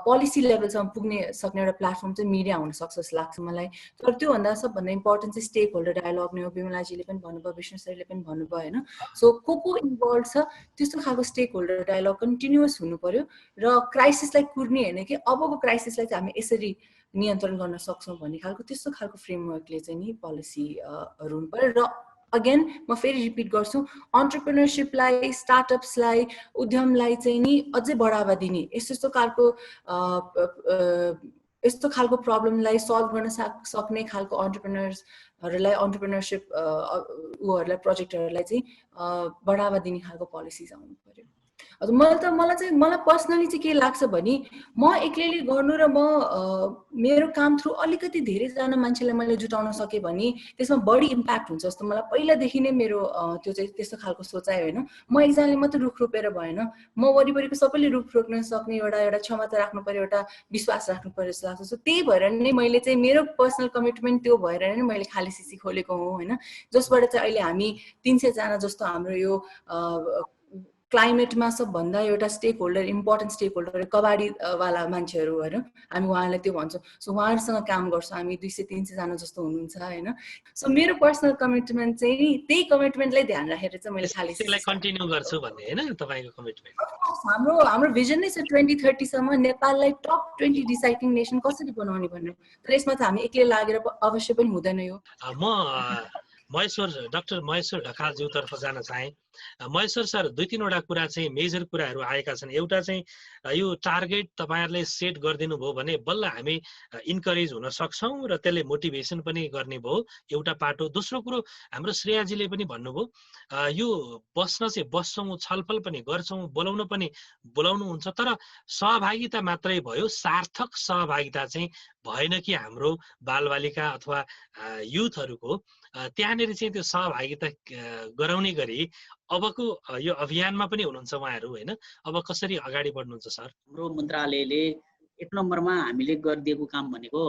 पोलिसी लेभलसम्म पुग्ने सक्ने एउटा प्लेटफर्म चाहिँ मिडिया हुनसक्छ जस्तो लाग्छ मलाई। तर त्योभन्दा सबभन्दा इम्पोर्टेन्ट चाहिँ स्टेक होल्डर डायलग नै हो। विमलाजीले पनि भन्नुभयो, विष्णु सरले पनि भन्नुभयो होइन। सो को इन्भल्भ छ त्यस्तो खालको स्टेक होल्डर डायलग कन्टिन्युअस हुनु पर्यो र क्राइसिसलाई कुर्ने होइन कि अबको क्राइसिसलाई चाहिँ हामी यसरी नियन्त्रण गर्न सक्छौँ भन्ने खालको त्यस्तो खालको फ्रेमवर्कले चाहिँ नि पोलिसीहरू हुनु पर्यो। र अगेन म फेरि रिपिट गर्छु, अन्टरप्रेन्योरसिपलाई, स्टार्टअप्सलाई, उद्यमलाई चाहिँ नि अझै बढावा दिने, यस्तो खालको प्रब्लमलाई सल्भ गर्न सक्ने खालको अन्टरप्रेन्योरसिप उहरूलाई प्रोजेक्टहरूलाई चाहिँ बढावा दिने खालको पोलिसिज आउनु पर्यो। मलाई पर्सनली चाहिँ के लाग्छ भने म एक्लैले गर्नु र मेरो काम थ्रु अलिकति धेरैजना मान्छेलाई मैले जुटाउन सकेँ भने त्यसमा बढी इम्प्याक्ट हुन्छ जस्तो मलाई पहिलादेखि नै मेरो त्यो चाहिँ त्यस्तो खालको सोचाइ होइन। म एकजनाले मात्रै रुख रोपेर भएन, म वरिपरिको सबैले रुख रोप्न सक्ने एउटा क्षमता राख्नु पर्यो, एउटा विश्वास राख्नु पर्यो जस्तो लाग्छ। सो त्यही भएर नै मैले चाहिँ मेरो पर्सनल कमिटमेन्ट त्यो भएर नै मैले खाली सिसी खोलेको हो होइन, जसबाट चाहिँ अहिले हामी 300 जना जस्तो हाम्रो यो क्लाइमेटमा सबभन्दा एउटा stakeholder, important stakeholder कबाडीवाला मान्छेहरू होइन, हामी उहाँलाई त्यो भन्छौँ। सो उहाँहरूसँग काम गर्छौँ हामी 200-300 जना जस्तो हुनुहुन्छ होइन। सो मेरो पर्सनल कमिटमेन्ट चाहिँ त्यही कमिटमेन्टलाई ध्यान राखेर चाहिँ मैले खाली कन्टिन्यू गर्छु भन्ने होइन तपाईँको कमिटमेन्ट। हाम्रो भिजन नै छ 2030 सम्म नेपाललाई टप 20 रिसाइक्लिङ नेसन कसरी बनाउने भन्ने। तर यसमा त हामी एक्लै लागेर अवश्य पनि हुँदैन। यो म डाक्टर महेश्वर ढकालज्यूतर्फ जान चाहेँ। महेश्वर सर, 2-3वटा कुरा चाहिँ मेजर कुराहरू आएका छन्। एउटा चाहिँ यो टार्गेट तपाईँहरूले सेट गरिदिनु भयो भने बल्ल हामी इन्करेज हुन सक्छौँ र त्यसले मोटिभेसन पनि गर्ने भयो, एउटा पाटो। दोस्रो कुरो हाम्रो श्रेयाजीले पनि भन्नुभयो यो बस्छौँ, छलफल पनि गर्छौँ, बोलाउनुहुन्छ, तर सहभागिता मात्रै भयो, सार्थक सहभागिता चाहिँ भएन कि हाम्रो बालबालिका अथवा युथहरूको। त्यहाँनिर चाहिँ त्यो सहभागिता गराउने गरी अबको यो अभियानमा पनि हुनुहुन्छ उहाँहरू होइन, अब कसरी अगाडि बढ्नुहुन्छ सर? हाम्रो मन्त्रालयले 1 नम्बरमा हामीले गरिदिएको काम भनेको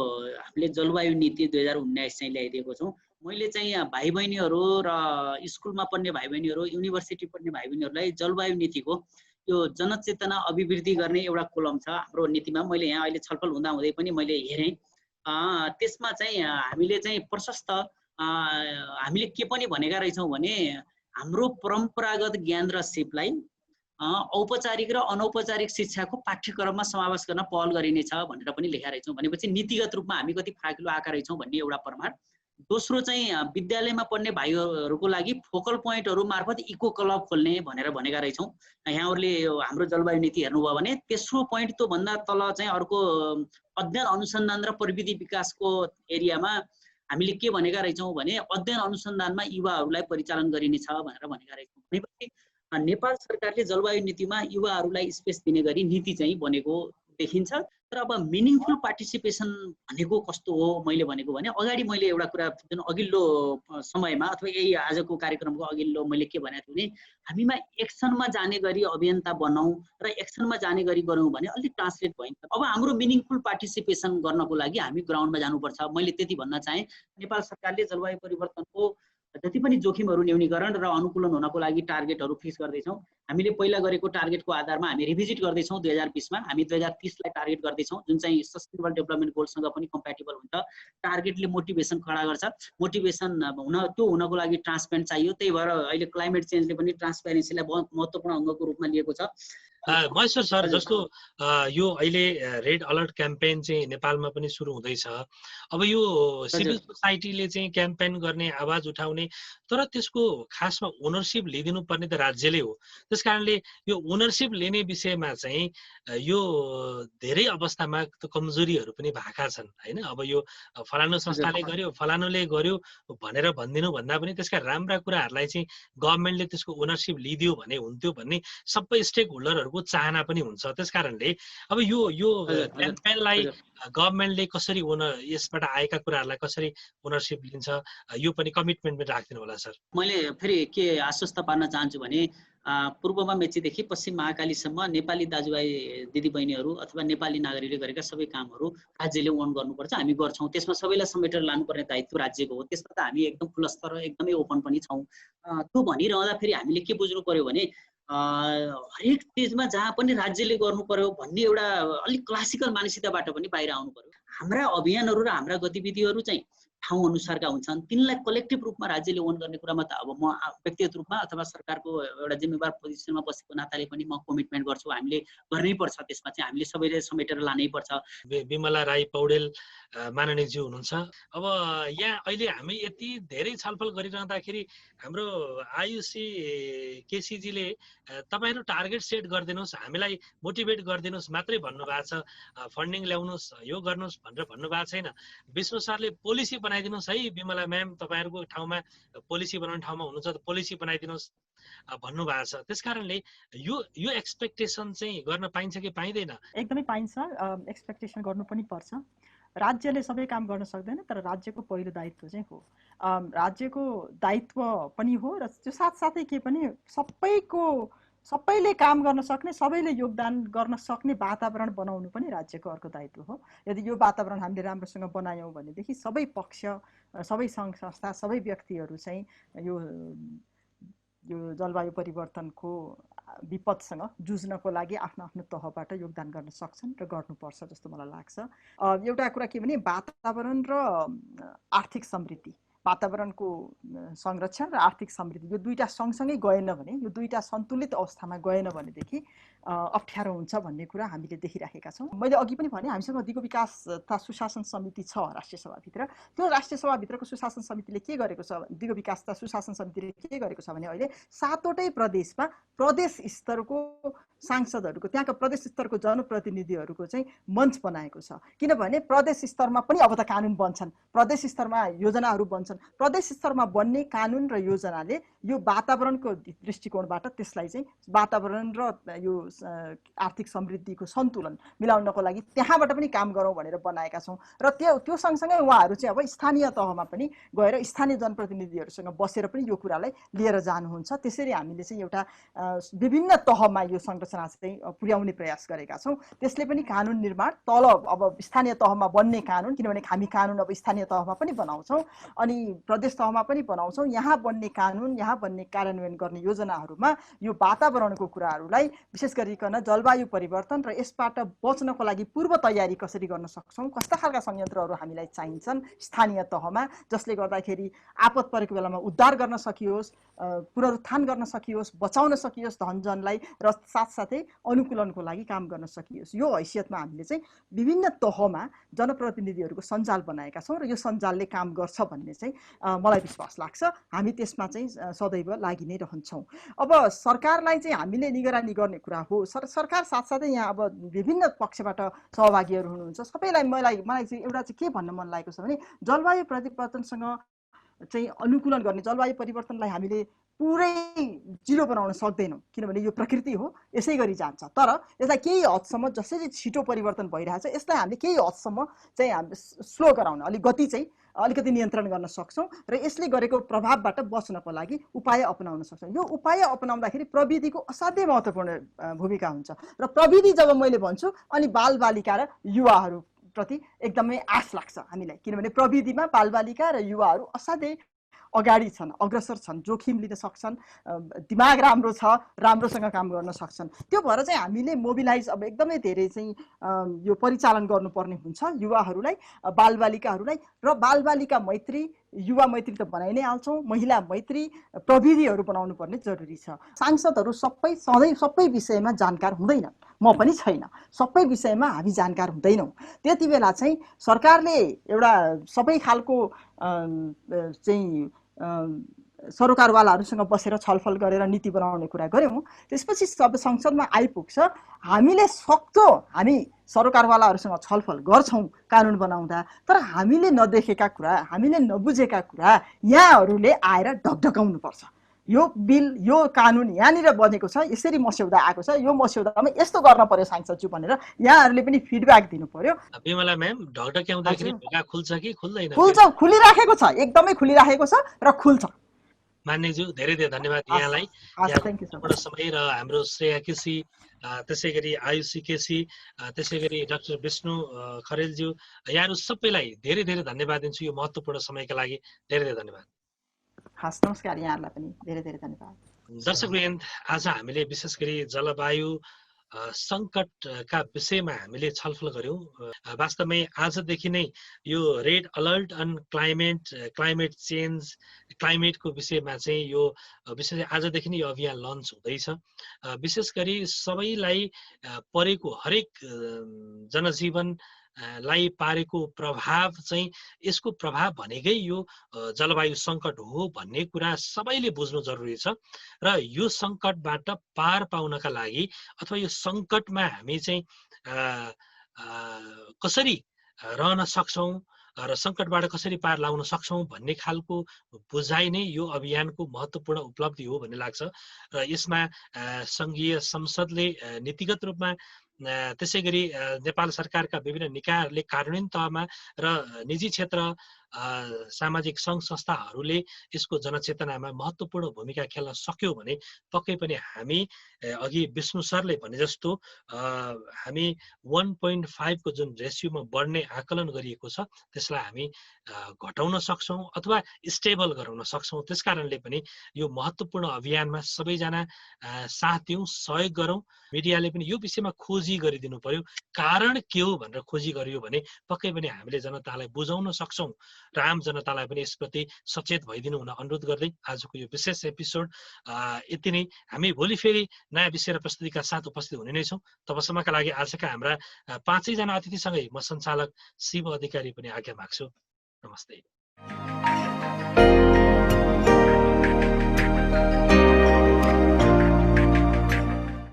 हामीले जलवायु नीति 2019 चाहिँ ल्याइदिएको छौँ। मैले चाहिँ भाइ बहिनीहरू र स्कुलमा पढ्ने भाइ बहिनीहरू, युनिभर्सिटी पढ्ने भाइ बहिनीहरूलाई जलवायु नीतिको यो जनचेतना अभिवृद्धि गर्ने एउटा कोलम छ हाम्रो नीतिमा। मैले यहाँ अहिले छलफल हुँदै पनि मैले हेरेँ, त्यसमा चाहिँ हामीले चाहिँ प्रशस्त हामीले के पनि भनेका रहेछौँ भने हाम्रो परम्परागत ज्ञान र सिपलाई औपचारिक र अनौपचारिक शिक्षाको पाठ्यक्रममा समावेश गर्न पहल गरिनेछ भनेर पनि लेखा रहेछौँ। भनेपछि नीतिगत रूपमा हामी कति फराकिलो आएका रहेछौँ भन्ने एउटा प्रमाण। दोस्रो चाहिँ विद्यालयमा पढ्ने भाइहरूको लागि फोकल पोइन्टहरू मार्फत इको क्लब खोल्ने भनेर भनेका रहेछौँ। यहाँहरूले हाम्रो जलवायु नीति हेर्नुभयो भने तेस्रो पोइन्ट त्यो भन्दा तल चाहिँ अर्को अध्ययन अनुसन्धान र प्रविधि विकासको एरियामा हामीले के भनेका रहेछौँ भने अध्ययन अनुसन्धानमा युवाहरूलाई परिचालन गरिनेछ भनेर भनेका रहेछौँ। भनेपछि नेपाल सरकारले जलवायु नीतिमा युवाहरूलाई स्पेस दिने गरी नीति चाहिँ बनेको देखिन्छ। तर अब मिनिङफुल पार्टिसिपेसन भनेको कस्तो हो मैले भनेको भने अगाडि मैले एउटा कुरा जुन अघिल्लो समयमा अथवा यही आजको कार्यक्रमको अघिल्लो मैले के भनेको थिएँ भने हामीमा एक्सनमा जाने गरी अभियन्ता बनाऊ र एक्सनमा जाने गरी गरौँ भने अलिक ट्रान्सलेट भइन्छ। अब हाम्रो मिनिङफुल पार्टिसिपेसन गर्नको लागि हामी ग्राउन्डमा जानुपर्छ। मैले त्यति भन्न चाहेँ। नेपाल सरकारले जलवायु परिवर्तनको जति पनि जोखिमहरू न्यूनीकरण र अनुकूलन हुनको लागि टार्गेटहरू फिक्स गर्दैछौँ। हामीले पहिला गरेको टार्गेटको आधारमा हामी रिभिजिट गर्दैछौँ 2020 मा। हामी 2030 लाई टार्गेट गर्दैछौँ जुन चाहिँ सस्टेनेबल डेभलपमेन्ट गोलसँग पनि कम्प्याटेबल हुन्छ। टार्गेटले मोटिभेसन खडा गर्छ। मोटिभेसन त्यो हुनको लागि ट्रान्सपेरेन्ट चाहियो। त्यही भएर अहिले क्लाइमेट चेन्जले पनि ट्रान्सपेरेन्सीलाई बहुत महत्त्वपूर्ण अङ्गको रूपमा लिएको छ। महेश्वर सर, जस्तो यो अहिले रेड अलर्ट क्याम्पेन चाहिँ नेपालमा पनि सुरु हुँदैछ। अब यो सिभिल सोसाइटीले चाहिँ क्याम्पेन गर्ने, आवाज उठाउने, तर त्यसको खासमा ओनरसिप लिदिनु पर्ने त राज्यले हो। त्यसकारणले यो ओनरसिप लिने विषयमा चाहिँ यो धेरै अवस्थामा कमजोरीहरू पनि भएका छन् हैन। अब यो फलानु संस्थाले गर्यो, फलानुले गर्यो भनेर भनिदिनु भन्दा पनि त्यसका राम्रा कुराहरूलाई चाहिँ गभर्नमेन्टले त्यसको ओनरसिप लिदियो भने हुन्थ्यो भन्ने सबै स्टेक होल्डरहरू को चाहना पनि हुन्छ। त्यसकारणले अब यो क्याम्पेनलाई गभर्नमेन्टले कसरी यसबाट आएका कुराहरूलाई कसरी ओनरसिप लिन्छ, यो पनि कमिटमेन्ट पनि राख्दिनु होला सर। मैले फेरि के आश्वस्त पार्न चाहन्छु भने पूर्वमा मेचीदेखि पश्चिम महाकालीसम्म नेपाली दाजुभाइ दिदीबहिनीहरू अथवा नेपाली नागरिकले गरेका सबै कामहरू राज्यले ओन गर्नुपर्छ। हामी गर्छौँ। त्यसमा सबैलाई समेटेर लानुपर्ने दायित्व राज्यको हो। त्यसमा त हामी एकदम खुलस्त र एकदमै ओपन पनि छौँ। त्यो भनिरहँदा फेरि हामीले के बुझ्नु पर्यो भने हरेक चिजमा जहाँ पनि राज्यले गर्नु पर्यो भन्ने एउटा अलिक क्लासिकल मानसिकताबाट पनि बाहिर आउनु पर्यो। हाम्रा अभियानहरू र हाम्रा गतिविधिहरू चाहिँ ठाउँ अनुसारका हुन्छन्। तिनलाई कलेक्टिभ रूपमा राज्यले ओन गर्ने कुरामा त अब म व्यक्तिगत रूपमा अथवा सरकारको एउटा जिम्मेवार पोजिसनमा बसेको नाताले पनि म कमिटमेन्ट गर्छु। हामीले गर्नै पर्छ। त्यसमा चाहिँ हामीले सबैले समेटेर लानै पर्छ। बिमला राई पौडेल माननीयज्यू हुनुहुन्छ। अब यहाँ अहिले हामी यति धेरै छलफल गरिरहँदाखेरि हाम्रो आयुषी केसीजीले तपाईहरु टार्गेट सेट गरिदिनुस्, हामीलाई मोटिभेट गरिदिनुस् मात्रै भन्नुभएको छ। फन्डिङ ल्याउनुस्, यो गर्नुस् भनेर भन्नुभएको छैन। विष्णु सरले पोलिसी बनाइदिनुस् है बिमला म्याम, तपाईहरुको ठाउँमा पोलिसी बनाउने ठाउँमा हुनुहुन्छ त पोलिसी बनाइदिनुस् भन्नुभएको छ। त्यसकारणले यो एक्सपेक्टेसन चाहिँ गर्न पाइन्छ कि पाइँदैन? एकदमै पाइन्छ। एक्सपेक्टेसन गर्नु पनि पर्छ। राज्यले सबै काम गर्न सक्दैन, तर राज्यको पहिलो दायित्व चाहिँ हो। राज्यको दायित्व पनि हो र त्यो साथसाथै के पनि सबैले काम गर्न सक्ने, सबैले योगदान गर्न सक्ने वातावरण बनाउनु पनि राज्यको अर्को दायित्व हो। यदि यो वातावरण हामीले राम्रोसँग बनायौँ भनेदेखि सबै पक्ष, सबै सङ्घ संस्था, सबै व्यक्तिहरू चाहिँ यो जलवायु परिवर्तनको विपदसँग जुझ्नको लागि आफ्नो आफ्नो तहबाट योगदान गर्न सक्छन् र गर्नुपर्छ जस्तो मलाई लाग्छ। एउटा कुरा के भने वातावरण र आर्थिक समृद्धि, वातावरणको संरक्षण र आर्थिक समृद्धि यो दुईटा सँगसँगै गएन भने, यो दुईटा सन्तुलित अवस्थामा गएन भनेदेखि अप्ठ्यारो हुन्छ भन्ने कुरा हामीले देखिराखेका छौँ। मैले अघि पनि भने हामीसँग दिगो विकास तथा सुशासन समिति छ राष्ट्रिय सभाभित्र। त्यो राष्ट्रिय सभाभित्रको सुशासन समितिले के गरेको छ, दिगो विकास तथा सुशासन समितिले के गरेको छ भने अहिले 7वटै प्रदेशमा प्रदेश स्तरको सांसदहरूको, त्यहाँका प्रदेश स्तरको जनप्रतिनिधिहरूको चाहिँ मञ्च बनाएको छ। किनभने प्रदेश स्तरमा पनि अब त कानुन बन्छन्, प्रदेश स्तरमा योजनाहरू बन्छन्। प्रदेश स्तरमा बन्ने कानुन र योजनाले यो वातावरणको दृष्टिकोणबाट त्यसलाई चाहिँ वातावरण र यो आर्थिक समृद्धिको सन्तुलन मिलाउनको लागि त्यहाँबाट पनि काम गरौँ भनेर बनाएका छौँ। र त्यो सँगसँगै उहाँहरू चाहिँ अब स्थानीय तहमा पनि गएर स्थानीय जनप्रतिनिधिहरूसँग बसेर पनि यो कुरालाई लिएर जानुहुन्छ। त्यसरी हामीले चाहिँ एउटा विभिन्न तहमा यो संरक्षण संरचना चाहिँ पुर्याउने प्रयास गरेका छौँ। त्यसले पनि कानुन निर्माण तल अब स्थानीय तहमा बन्ने कानुन, किनभने हामी कानुन अब स्थानीय तहमा पनि बनाउँछौँ अनि प्रदेश तहमा पनि बनाउँछौँ। यहाँ बन्ने कानुन, यहाँ बन्ने कार्यान्वयन गर्ने योजनाहरूमा यो वातावरणको कुराहरूलाई विशेष गरिकन जलवायु परिवर्तन र यसबाट बच्नको लागि पूर्व तयारी कसरी गर्न सक्छौँ, कस्ता खालका संयन्त्रहरू हामीलाई चाहिन्छन् स्थानीय तहमा, जसले गर्दाखेरि आपत परेको बेलामा उद्धार गर्न सकियोस्, पुनरुत्थान गर्न सकियोस्, बचाउन सकियोस् धनजनलाई र साथसाथै अनुकूलनको लागि काम गर्न सकियोस्। यो हैसियतमा हामीले चाहिँ विभिन्न तहमा जनप्रतिनिधिहरूको सञ्जाल बनाएका छौँ र यो सञ्जालले काम गर्छ भन्ने चाहिँ मलाई विश्वास लाग्छ। हामी त्यसमा चाहिँ सदैव लागि नै रहन्छौँ। अब सरकारलाई चाहिँ हामीले निगरानी गर्ने कुरा हो। सरकार साथसाथै यहाँ अब विभिन्न पक्षबाट सहभागीहरू हुनुहुन्छ। सबैलाई मलाई चाहिँ एउटा चाहिँ के भन्न मन लागेको छ भने जलवायु परिवर्तनसँग चाहिँ अनुकूलन गर्ने, जलवायु परिवर्तनलाई हामीले पुरै जिरो बनाउन सक्दैनौँ किनभने यो प्रकृति हो, यसै गरी जान्छ। तर यसलाई केही हदसम्म जसरी छिटो परिवर्तन भइरहेछ यसलाई हामीले केही हदसम्म चाहिँ हामी स्लो गराउन, अलिक गति चाहिँ अलिकति नियन्त्रण गर्न सक्छौँ र यसले गरेको प्रभावबाट बच्नको लागि उपाय अपनाउन सक्छौँ। यो उपाय अपनाउँदाखेरि प्रविधिको असाध्यै महत्त्वपूर्ण भूमिका हुन्छ र प्रविधि जब मैले भन्छु अनि बालबालिका र युवाहरू प्रति एकदमै आश लाग्छ हामीलाई, किनभने प्रविधिमा बालबालिका र युवाहरू असाध्यै अगाडि छन्, अग्रसर छन्, जोखिम लिन सक्छन्, दिमाग राम्रो छ, राम्रोसँग काम गर्न सक्छन्। त्यो भएर चाहिँ हामीले मोबिलाइज अब एकदमै धेरै चाहिँ यो परिचालन गर्नुपर्ने हुन्छ युवाहरूलाई, बालबालिकाहरूलाई र बालबालिका मैत्री, युवा मैत्री त बनाइ नै हाल्छौँ, महिला मैत्री, प्रविधिहरू बनाउनु पर्ने जरुरी छ। सांसदहरू सधैँ सबै विषयमा जानकार हुँदैनन्, म पनि छैन, सबै विषयमा हामी जानकार हुँदैनौँ। त्यति बेला चाहिँ सरकारले एउटा सबै खालको चाहिँ सरोकारवालाहरूसँग बसेर छलफल गरेर नीति बनाउने कुरा गऱ्यौँ। त्यसपछि सब संसदमा आइपुग्छ, हामीले सक्दो हामी सरोकारवालाहरूसँग छलफल गर्छौँ कानुन बनाउँदा, तर हामीले नदेखेका कुरा, हामीले नबुझेका कुरा यहाँहरूले आएर ढकढकाउनुपर्छ। यो बिल, यो कानुन यहाँनिर बनेको छ, यसरी मस्यौदा आएको छ, यो मस्यौदामा यस्तो गर्न पर्यो सांसदज्यू भनेर यहाँहरूले पनि फिडब्याक दिनु पर्यो। बिमला म्याम, ढकढक्याउँदाखेरि ढोका खुल्छ कि खुल्दैन? खुल्छ, खुलिराखेको छ, एकदमै खुलिराखेको छ र खुल्छ। मान्यज्यू, धेरै धेरै धन्यवाद यहाँलाई यहाँबाट समय र हाम्रो श्रेया केसी, त्यसै गरी आयुषी केसी, त्यसै गरी डाक्टर विष्णु खरेलज्यू, यहाँहरू सबैलाई धेरै धेरै धन्यवाद दिन्छु यो महत्त्वपूर्ण समयका लागि। धेरै धेरै धन्यवाद। हस्, नमस्कार, यहाँहरूलाई पनि धेरै धेरै धन्यवाद। दर्शकवृन्द, आज हामीले विशेष गरी जलवायु सङ्कटका विषयमा हामीले छलफल गऱ्यौँ। वास्तवमै आजदेखि नै यो red alert on climate change, क्लाइमेटको विषयमा चाहिँ यो विशेष आजदेखि नै यो अभियान लन्च हुँदैछ। विशेष गरी सबैलाई परेको हरेक जनजीवन लाई पारेको प्रभाव चाहिँ, यसको प्रभाव भनेकै यो जलवायु सङ्कट हो भन्ने कुरा सबैले बुझ्नु जरुरी छ र यो सङ्कटबाट पार पाउनका लागि अथवा यो सङ्कटमा हामी चाहिँ कसरी रहन सक्छौँ र सङ्कटबाट कसरी पार लाउन सक्छौँ भन्ने खालको बुझाइ नै यो अभियानको महत्त्वपूर्ण उपलब्धि हो भन्ने लाग्छ। र यसमा सङ्घीय संसदले नीतिगत रूपमा, त्यसै गरी नेपाल सरकारका विभिन्न निकायहरूले कार्यान्वयन तहमा र निजी क्षेत्र सामाजिक सङ्घ संस्थाहरूले यसको जनचेतनामा महत्त्वपूर्ण भूमिका खेल्न सक्यो भने पक्कै पनि हामी अघि विष्णु सरले भने जस्तो हामी 1.5 को जुन रेसियोमा बढ्ने आकलन गरिएको छ त्यसलाई हामी घटाउन सक्छौँ अथवा स्टेबल गराउन सक्छौँ। त्यसकारणले पनि यो महत्त्वपूर्ण अभियानमा सबैजना साथ दिउँ, सहयोग गरौँ। मिडियाले पनि यो विषयमा खोजी गरिदिनु पर्यो, कारण के हो भनेर खोजी गरियो भने पक्कै पनि हामीले जनतालाई बुझाउन सक्छौँ र आम जनतालाई पनि यसप्रति सचेत भइदिनु हुन अनुरोध गर्दै आजको यो विशेष एपिसोड यति नै। हामी भोलि फेरि नयाँ विषय र प्रस्तुतिका साथ उपस्थित हुने नै छौँ। तबसम्मका लागि आजका हाम्रा 5 जना अतिथिसँगै म सञ्चालक शिव अधिकारी पनि आज्ञा माग्छु। नमस्ते।